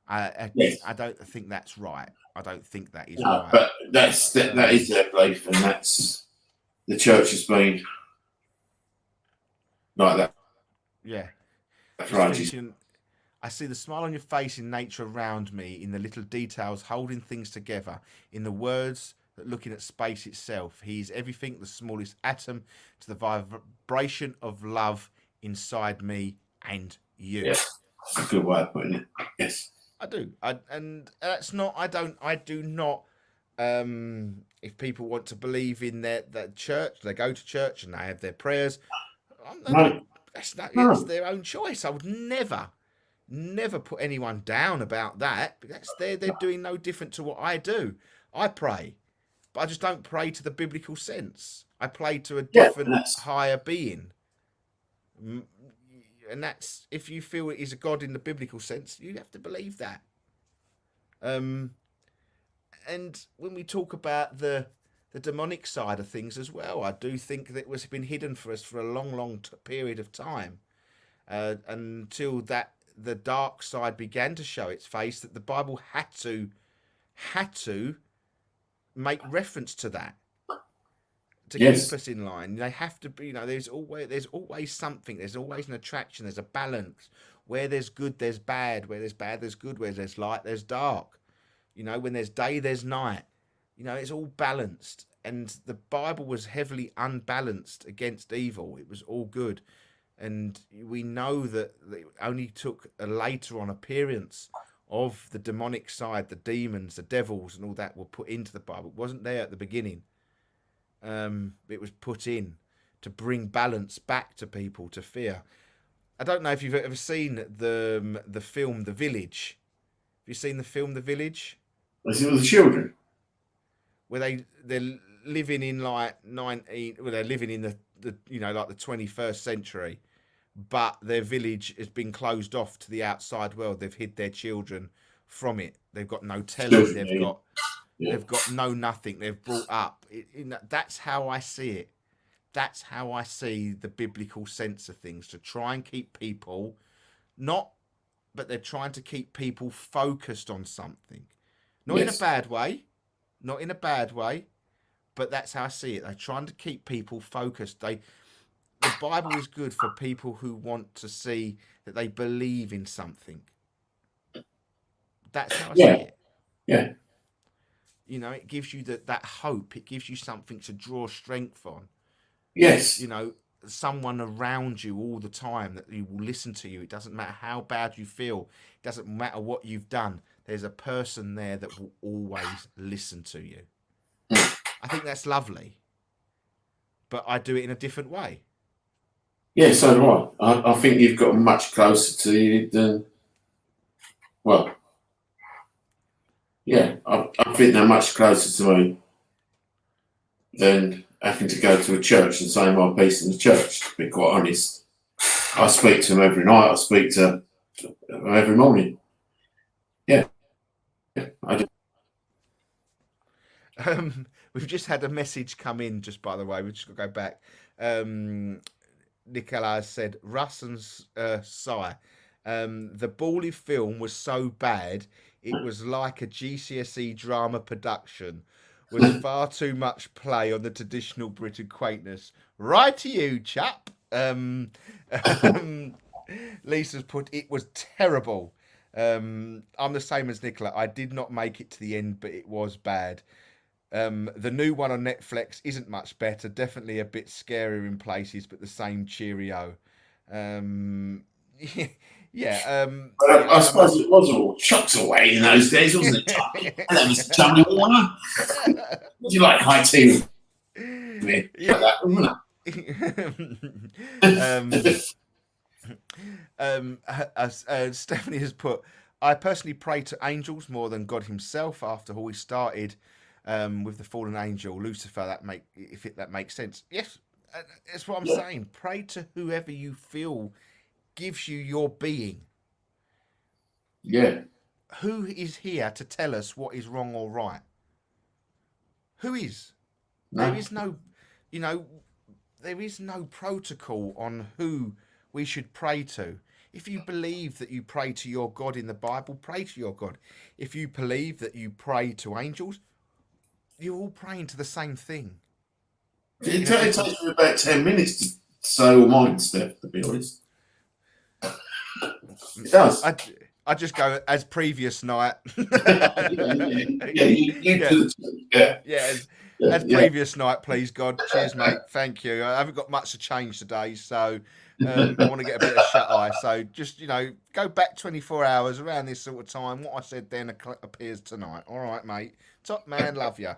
I don't think that's right. I don't think that is right. But that is their belief, and that's the church has been like that. Yeah. Right. I see the smile on your face in nature around me, in the little details holding things together, in the words that looking at space itself. He's everything, the smallest atom, to the vibration of love inside me and you. Yes, that's a good way of putting it. Yes. I do. And that's not, I do not, if people want to believe in that church, they go to church and they have their prayers. It's their own choice. I would never put anyone down about that. They're doing no different to what I do. I pray, but I just don't pray to the biblical sense. I pray to a different, higher being. And that's, if you feel it is a God in the biblical sense, you have to believe that. And when we talk about the demonic side of things as well, I do think that it was been hidden for us for a long period of time, until the dark side began to show its face. That the Bible had to make reference to that to keep us in line. They have to be, there's always something. There's always an attraction. There's a balance. Where there's good, there's bad. Where there's bad, there's good. Where there's light, there's dark. When there's day, there's night. It's all balanced. And the Bible was heavily unbalanced against evil. It was all good. And we know that it only took a later on appearance of the demonic side, the demons, the devils, and all that were put into the Bible. It wasn't there at the beginning. It was put in to bring balance back to people, to fear. I don't know if you've ever seen the film The Village. Have you seen the film The Village? Is it with the children? Where they're living in like they're living in the like the 21st century, but their village has been closed off to the outside world. They've hid their children from it. They've got no telly. They've got no nothing. They've brought up. That's how I see it. That's how I see the biblical sense of things. To try and keep people but they're trying to keep people focused on something, not in a bad way. Not in a bad way, but that's how I see it. They're trying to keep people focused. The Bible is good for people who want to see that they believe in something. That's how I see it. Yeah. It gives you that hope. It gives you something to draw strength on. Yes. Someone around you all the time that you will listen to you. It doesn't matter how bad you feel. It doesn't matter what you've done. There's a person there that will always listen to you. I think that's lovely. But I do it in a different way. Yeah, so do I. I think you've got much closer to you than... Well, yeah, I think they're much closer to me than having to go to a church and say my piece in the church, to be quite honest. I speak to them every night. I speak to them every morning. Yeah. I do. We've just had a message come in, just by the way. We've just got to go back. Nicola said, Russ and Si, the Bally film was so bad, it was like a GCSE drama production. Was far too much play on the traditional Britain quaintness. Right to you, chap. Lisa's put, it was terrible. I'm the same as Nicola. I did not make it to the end, but it was bad. The new one on Netflix isn't much better. Definitely a bit scarier in places, but the same cheerio. I suppose it was all chucked away in those days, wasn't it? And that was Tommy Warner. Would you like high tea? Yeah. Like that, Stephanie has put, I personally pray to angels more than God himself after all he started with the fallen angel Lucifer. If that makes sense. Yes, that's what I'm saying. Pray to whoever you feel gives you your being. Yeah. Who is here to tell us what is wrong or right? Who is? No. There is no, there is no protocol on who we should pray to. If you believe that you pray to your God in the Bible, pray to your God. If you believe that you pray to angels, you're all praying to the same thing. It takes me about 10 minutes to say all mine, Steph, to be honest. It does. I just go as previous night. As previous night, please, God. Cheers, mate. Thank you. I haven't got much to change today, so I want to get a bit of shut eye. So just, go back 24 hours around this sort of time. What I said then appears tonight. All right, mate. Top man, love you.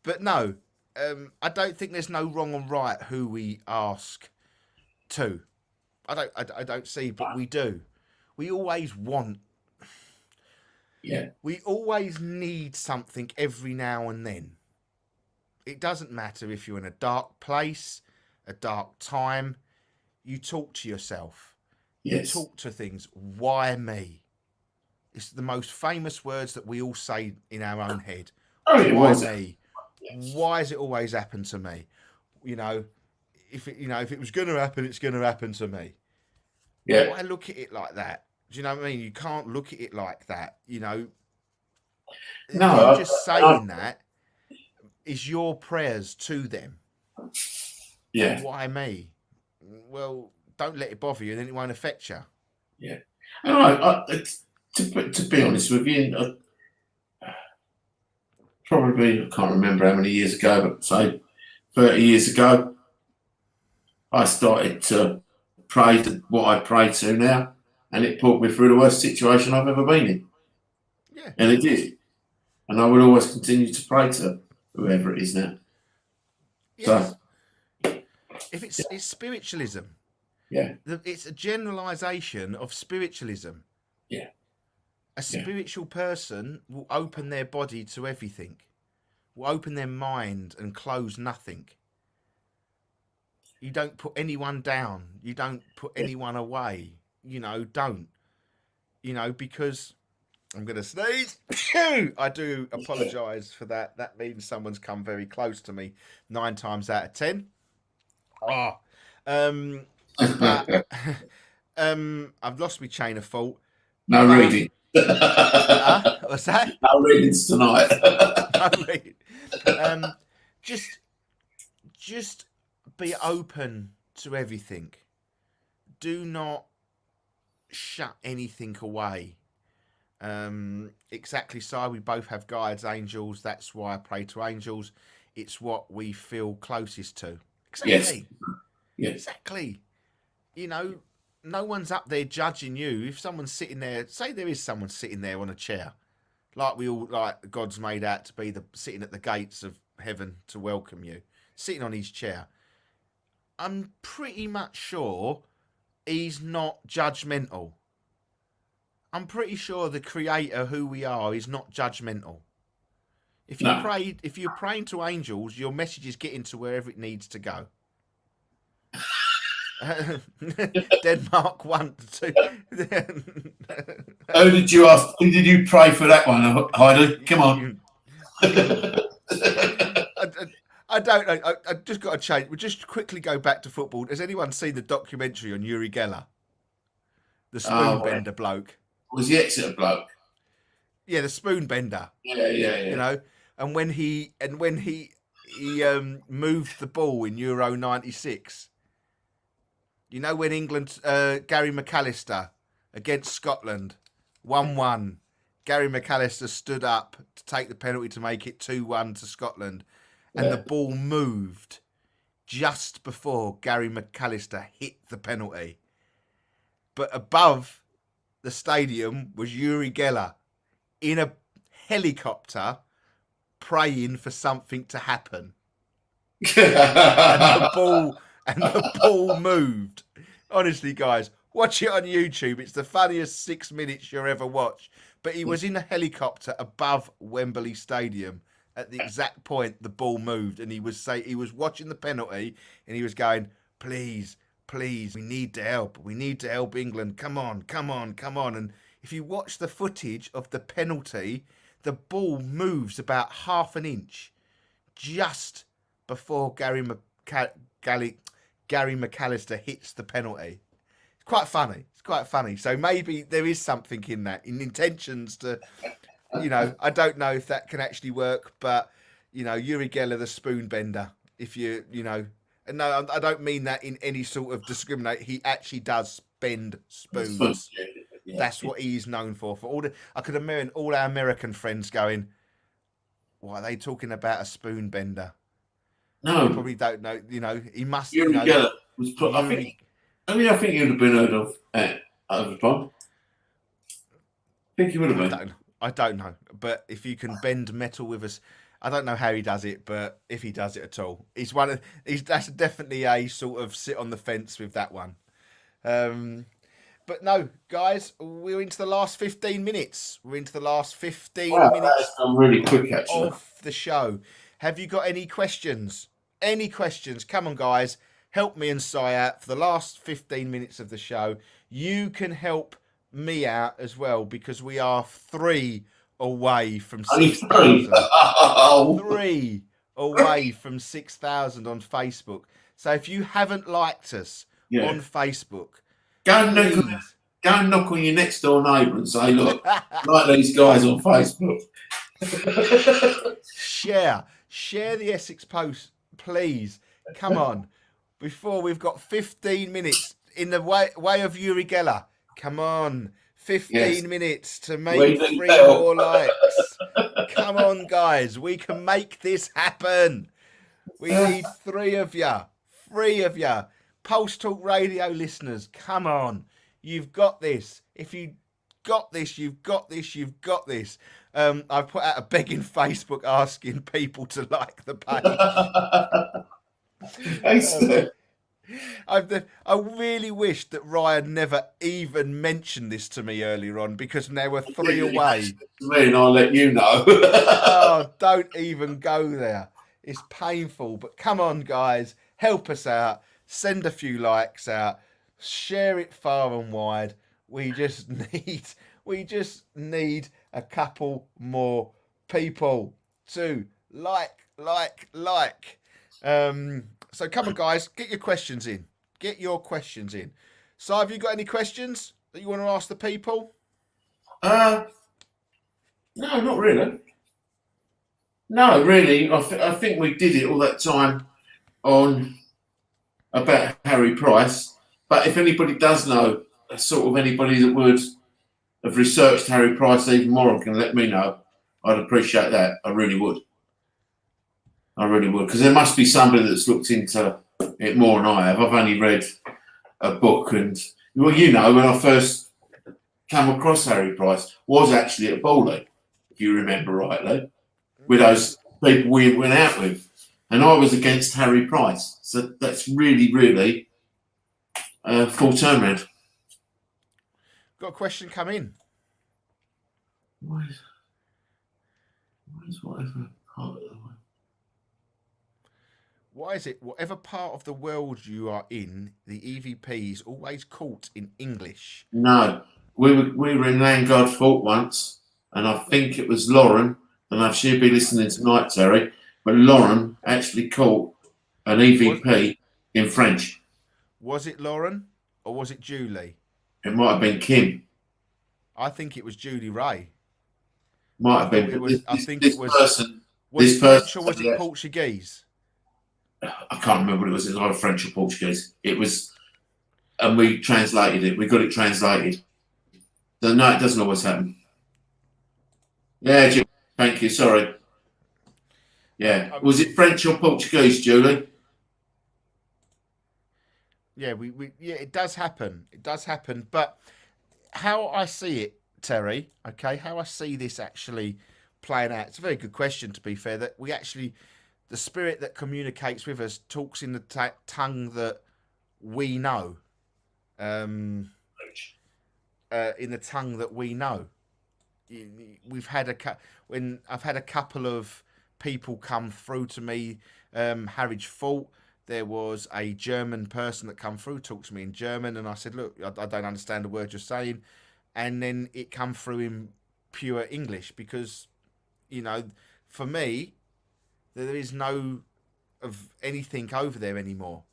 But no, I don't think there's no wrong and right who we ask to. I don't see, but we do. We always want. Yeah. We always need something every now and then. It doesn't matter if you're in a dark place, a dark time. You talk to yourself. Yes. You talk to things. Why me? It's the most famous words that we all say in our own head. Oh, it Why was. me? Why has it always happened to me? If it was going to happen, it's going to happen to me. Yeah. Why look at it like that? Do you know what I mean? You can't look at it like that. No, just saying that is your prayers to them. Yeah. Why me? Well, don't let it bother you, and then it won't affect you. Yeah. And to be honest with you, probably, I can't remember how many years ago, but say 30 years ago, I started to pray to what I pray to now, and it put me through the worst situation I've ever been in. Yeah. And it did. And I will always continue to pray to whoever it is now. Yes. So, If it's spiritualism, yeah, it's a generalization of spiritualism. Yeah. A spiritual person will open their body to everything, will open their mind and close nothing. You don't put anyone down. You don't put anyone away. Don't. Because I'm going to sneeze. I do apologise for that. That means someone's come very close to me 9 times out of 10. But I've lost my chain of thought. no reading. What's that? No readings tonight. No reading. Just be open to everything. Do not shut anything away. Exactly, so we both have guides, angels. That's why I pray to angels. It's what we feel closest to. Exactly. Yes. Exactly. No one's up there judging you. If someone's sitting there, say there is someone sitting there on a chair, like God's made out to be, sitting at the gates of heaven to welcome you, sitting on his chair. I'm pretty much sure he's not judgmental. I'm pretty sure the creator, who we are, is not judgmental. If you're praying to angels, your message is getting to wherever it needs to go. Denmark 1 2. Who did you ask? Who did you pray for that one, Heidi? Come on. I don't know. I just got to change. We'll just quickly go back to football. Has anyone seen the documentary on Uri Geller, the spoon bender bloke? Was the Exeter bloke? Yeah, the spoon bender. Yeah. And when he moved the ball in Euro 96. When England, Gary McAllister against Scotland, 1-1. Gary McAllister stood up to take the penalty to make it 2-1 to Scotland. And the ball moved just before Gary McAllister hit the penalty. But above the stadium was Uri Geller in a helicopter praying for something to happen. And the ball moved. Honestly, guys, watch it on YouTube. It's the funniest 6 minutes you'll ever watch. But he was in a helicopter above Wembley Stadium at the exact point the ball moved, and he was watching the penalty, and he was going, "Please, please, we need to help. We need to help England. Come on, come on, come on." And if you watch the footage of the penalty, the ball moves about half an inch just before Gary McAllister hits the penalty. It's quite funny. So maybe there is something in that, in intentions to, I don't know if that can actually work, but, Uri Geller, the spoon bender, if and no, I don't mean that in any sort of discriminate. He actually does bend spoons. Yeah. That's what he's known for. I could imagine all our American friends going, "Why are they talking about a spoon bender?" No, they probably don't know. He must. Uri Geller was put. I think he would have been heard of over time. I think he would have been. I don't know, but if you can bend metal with us, I don't know how he does it, but if he does it at all, that's definitely a sort of sit on the fence with that one. But no, guys, we're into the last 15 minutes. Minutes That's gone really quick, actually, of the show. Have you got any questions? Any questions? Come on, guys. Help me and Si out for the last 15 minutes of the show. You can help me out as well, because we are 3 away from 6,000. 3 away from 6,000 on Facebook. So if you haven't liked us on Facebook, go and knock on your next door neighbour and say, "Look, like these guys on Facebook." Share the Essex Post, please. Come on. Before we've got 15 minutes in the way of Uri Geller. Come on. 15 minutes to make 3 more likes. Come on, guys. We can make this happen. We need 3 of you. 3 of you. Pulse Talk Radio listeners, come on. You've got this. If you got this. You've got this. You've got this. I've put out a begging Facebook asking people to like the page. Excellent. I really wish that Ryan never even mentioned this to me earlier on, because now we're 3 away. To me, and I'll let you know. Oh, don't even go there. It's painful. But come on, guys, help us out. Send a few likes out. Share it far and wide. We just need a couple more people to like. So come on, guys, get your questions in. Get your questions in. So, have you got any questions that you want to ask the people? No, not really. No, really. I think we did it all that time on about Harry Price. But if anybody does know, sort of anybody that would have researched Harry Price even more and can let me know, I'd appreciate that. I really would. Because there must be somebody that's looked into it more than I have. I've only read a book, and well, you know, when I first came across Harry Price was actually at Bawley, if you remember rightly, with those people we went out with, and I was against Harry Price. So that's really full turnaround. Got a question come in. Why is whatever part of the way? Why is it, whatever part of the world you are in, the EVP is always caught in English? No, we were in Landguard Fort once, and I think it was Lauren, and she'll be listening tonight, Terry, but Lauren actually caught an EVP in French. Was it Lauren or was it Julie? It might have been Kim. I think it was Julie Ray. Might have been. This person. Was it French or was it Portuguese? I can't remember what it was. It was either French or Portuguese. It was, and we translated it. We got it translated. So no, it doesn't always happen. Yeah, Jim, thank you. Sorry. Yeah, was it French or Portuguese, Julie? Yeah, it does happen. It does happen. But how I see it, Terry, okay, how I see this actually playing out, it's a very good question, to be fair, that we actually, the spirit that communicates with us talks in the tongue that we know. In the tongue that we know. We've had I've had a couple of people come through to me, Harwich Fort. There was a German person that come through, talked to me in German, and I said, look, I don't understand the word you're saying. And then it come through in pure English, because, you know, for me, there is no of anything over there anymore.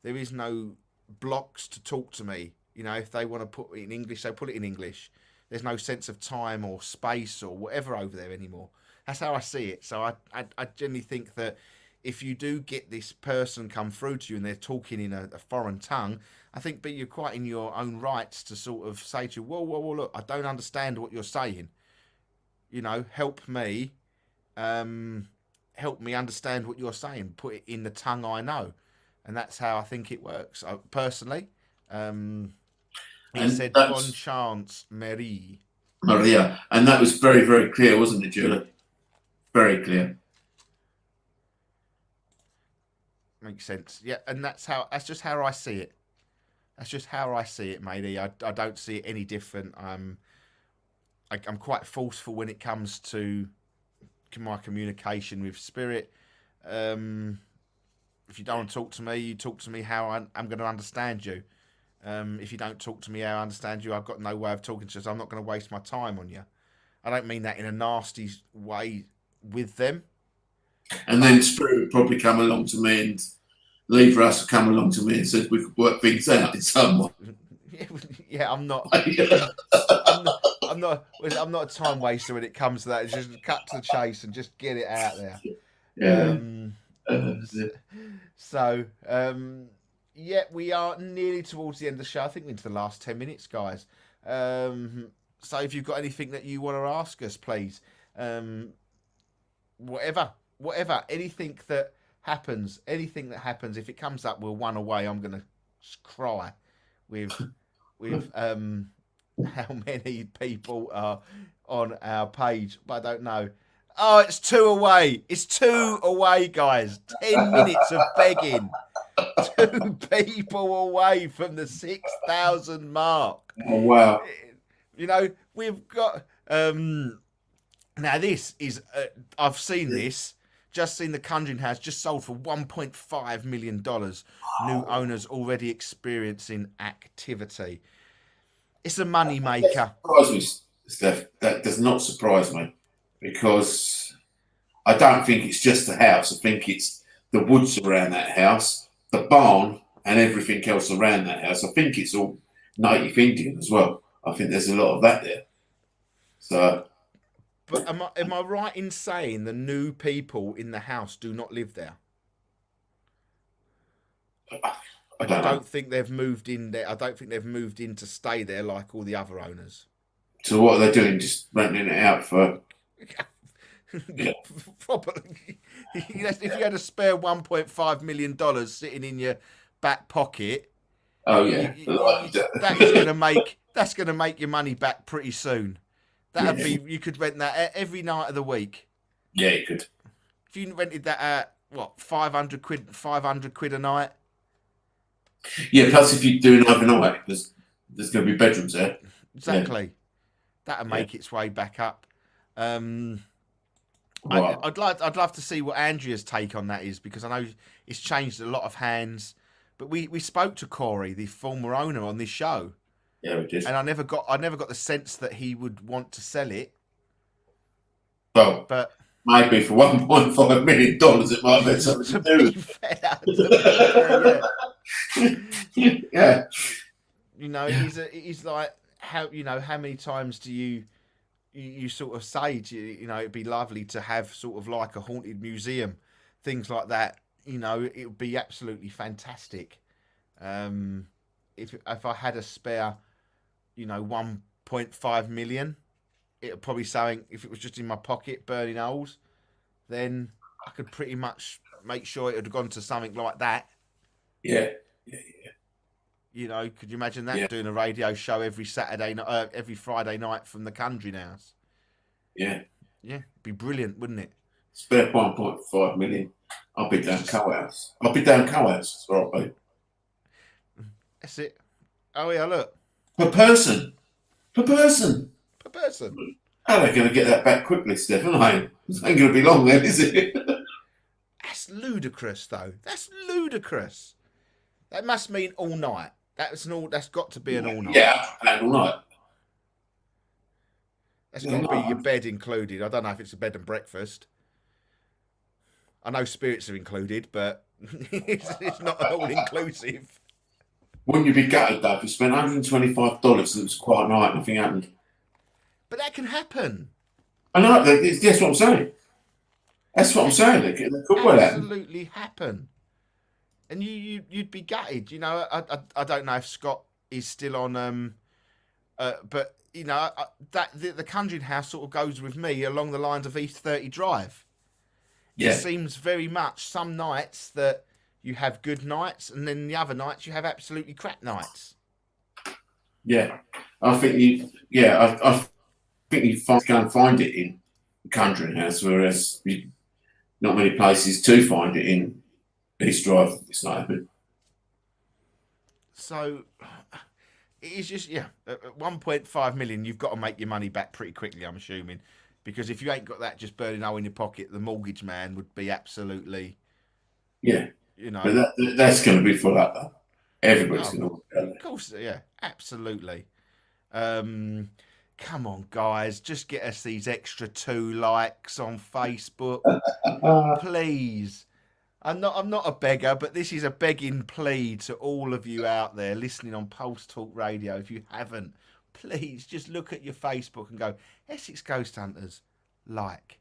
There is no blocks to talk to me. You know, if they want to put it in English, they put it in English. There's no sense of time or space or whatever over there anymore. That's how I see it. So I generally think that if you do get this person come through to you and they're talking in a foreign tongue, I think you're quite in your own rights to sort of say to you, whoa, look, I don't understand what you're saying. You know, help me understand what you're saying. Put it in the tongue I know. And that's how I think it works. Personally, he said, "Bon chance, Marie." Maria. And that was very, very clear, wasn't it, Julie? Very clear. Makes sense. Yeah, and that's just how I see it. That's just how I see it, matey. I don't see it any different. I'm quite forceful when it comes to my communication with spirit. If you don't want to talk to me, you talk to me how I'm going to understand you. If you don't talk to me how I understand you, I've got no way of talking to you, so I'm not going to waste my time on you. I don't mean that in a nasty way with them. And then Spirit would probably come along to me, and Lee for us would come along to me and said we could work things out in some way. Yeah, I'm not a time waster when it comes to that. It's just cut to the chase and just get it out there. Yeah. We are nearly towards the end of the show. I think we're into the last 10 minutes, guys. So if you've got anything that you want to ask us, please, whatever, anything that happens, if it comes up, we're one away. I'm going to cry with how many people are on our page, but I don't know. Oh, it's 2 away. It's 2 away, guys. 10 minutes of begging. 2 people away from the 6,000 mark. Oh wow! You know, we've got now this is I've seen this. Just seen the Conjuring House just sold for $1.5 million. New owners already experiencing activity. It's a money maker. Surprise me, Steph. That does not surprise me because I don't think it's just the house. I think it's the woods around that house, the barn, and everything else around that house. I think it's all native Indian as well. I think there's a lot of that there. So, But am I right in saying the new people in the house do not live there? I don't know. don't think they've moved in there. I don't think they've moved in to stay there like all the other owners. So what are they doing? Just renting it out for? Yeah. Probably. If you had a spare $1.5 million sitting in your back pocket, Oh yeah, that's gonna make your money back pretty soon. That'd Yeah. be, you could rent that every night of the week. Yeah, you could. If you rented that at what, 500 quid a night. Yeah, plus if you do an overnight, there's going to be bedrooms there. Exactly. That'll make its way back up. Right. I'd love to see what Andrea's take on that is, because I know it's changed a lot of hands. But we spoke to Corey, the former owner, on this show, Yeah, we did. and I never got the sense that he would want to sell it. Well, But maybe for $1.5 million, it might have something to to be fair, yeah. yeah. You know, he's like, how many times do you sort of say to it'd be lovely to have sort of like a haunted museum, things like that. You know, it would be absolutely fantastic. If I had a spare, 1.5 million, it would probably something. If it was just in my pocket burning holes, then I could pretty much make sure it had gone to something like that. Yeah. Could you imagine that, Yeah. doing a radio show every every Friday night from the Conjuring House? Yeah. Yeah, it'd be brilliant, wouldn't it? Spare 1.5 million. I'll be down Cohouse. I'll be down Cohouse. All right. That's it. Oh yeah, look, Per person. Per person. per person. How are they going to get that back quickly, Stephen? It ain't going to be long then, is it? That's ludicrous, though. That's ludicrous. That must mean all night. That's got to be an all night. Yeah, and all night. That's got to be your bed included. I don't know if it's a bed and breakfast. I know spirits are included, but it's not all inclusive. Wouldn't you be gutted though if you spent $125 and it was quite a night and nothing happened? But that can happen. I know, that's what I'm saying. That's what I'm saying. They could well happen. Absolutely happen. And you'd be gutted. I don't know if Scott is still on. But the Conjuring House sort of goes with me along the lines of East 30 Drive. Yeah. It seems very much some nights that you have good nights, and then the other nights you have absolutely crap nights. Yeah. I think you go and find it in the Conjuring House, whereas not many places to find it in East Drive. It's not happening. So it is just, at 1.5 million, you've got to make your money back pretty quickly, I'm assuming. Because if you ain't got that just burning hole in your pocket, the mortgage man would be absolutely, Yeah. But that's going to be full up, though. Everybody's going to walk down there. Of course, yeah, absolutely. Come on, guys, just get us these extra 2 likes on Facebook, please. I'm not a beggar, but this is a begging plea to all of you out there listening on Pulse Talk Radio. If you haven't, please just look at your Facebook and go, Essex Ghost Hunters, like.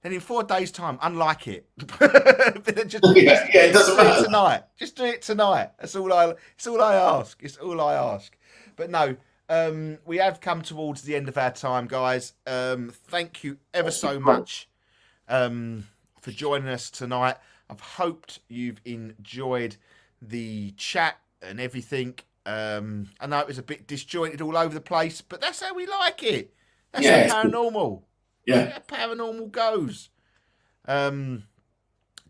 Then in 4 days' time, unlike it. It doesn't matter. Tonight. Just do it tonight. It's all I ask. It's all I ask. But no, we have come towards the end of our time, guys. Thank you ever so much for joining us tonight. I've hoped you've enjoyed the chat and everything. I know it was a bit disjointed all over the place, but that's how we like it. That's Yeah. how paranormal. Yeah. How paranormal goes.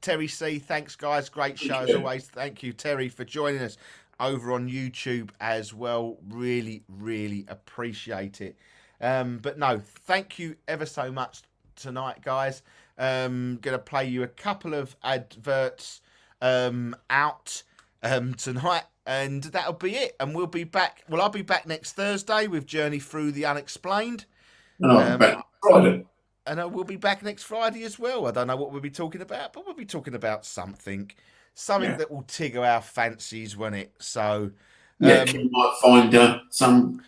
Terry C, thanks guys. Great show as always. Thank you, Terry, for joining us over on YouTube as well. Really, really appreciate it. But no, thank you ever so much tonight, guys. Gonna play you a couple of adverts out tonight, and that'll be it. And we'll be back. Well, I'll be back next Thursday with Journey Through the Unexplained. And I'm back Friday. And I will be back next Friday as well. I don't know what we'll be talking about, but we'll be talking about something that will tickle our fancies, won't it? So, Yeah, you might find some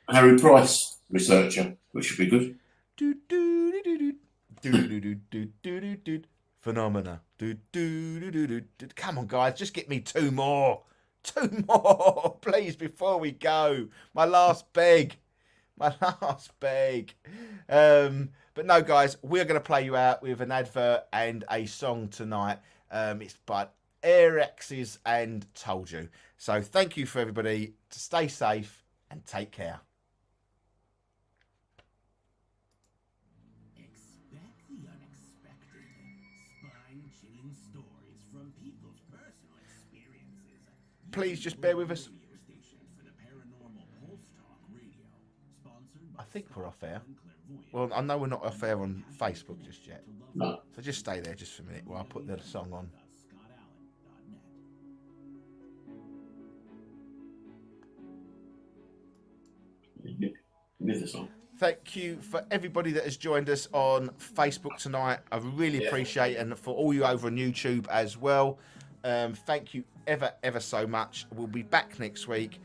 Harry Price researcher, which would be good. Phenomena. Come on, guys, just get me two more, please, before we go. My last beg. But no, guys, we're going to play you out with an advert and a song tonight. It's by Airx's and Told You. So thank you for everybody. To stay safe and take care. Expect the unexpected. Spine-chilling stories from people's personal experiences. Please just bear with us. Radio station for the Paranormal Pulse Talk Radio, sponsored by I think we're off air. Scott Clairvoyant. Well, I know we're not off air on Facebook just yet. No. So just stay there just for a minute while I put the song on. With the song. Thank you for everybody that has joined us on Facebook tonight. I really appreciate it, and for all you over on YouTube as well. Thank you ever so much. We'll be back next week.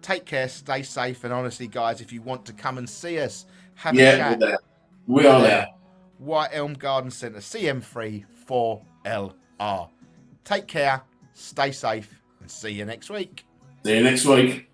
Take care, stay safe, and honestly, guys, if you want to come and see us, have a chat. We're there. We are there. White Elm Garden Centre, CM3 4LR. Take care, stay safe, and see you next week. See you next week.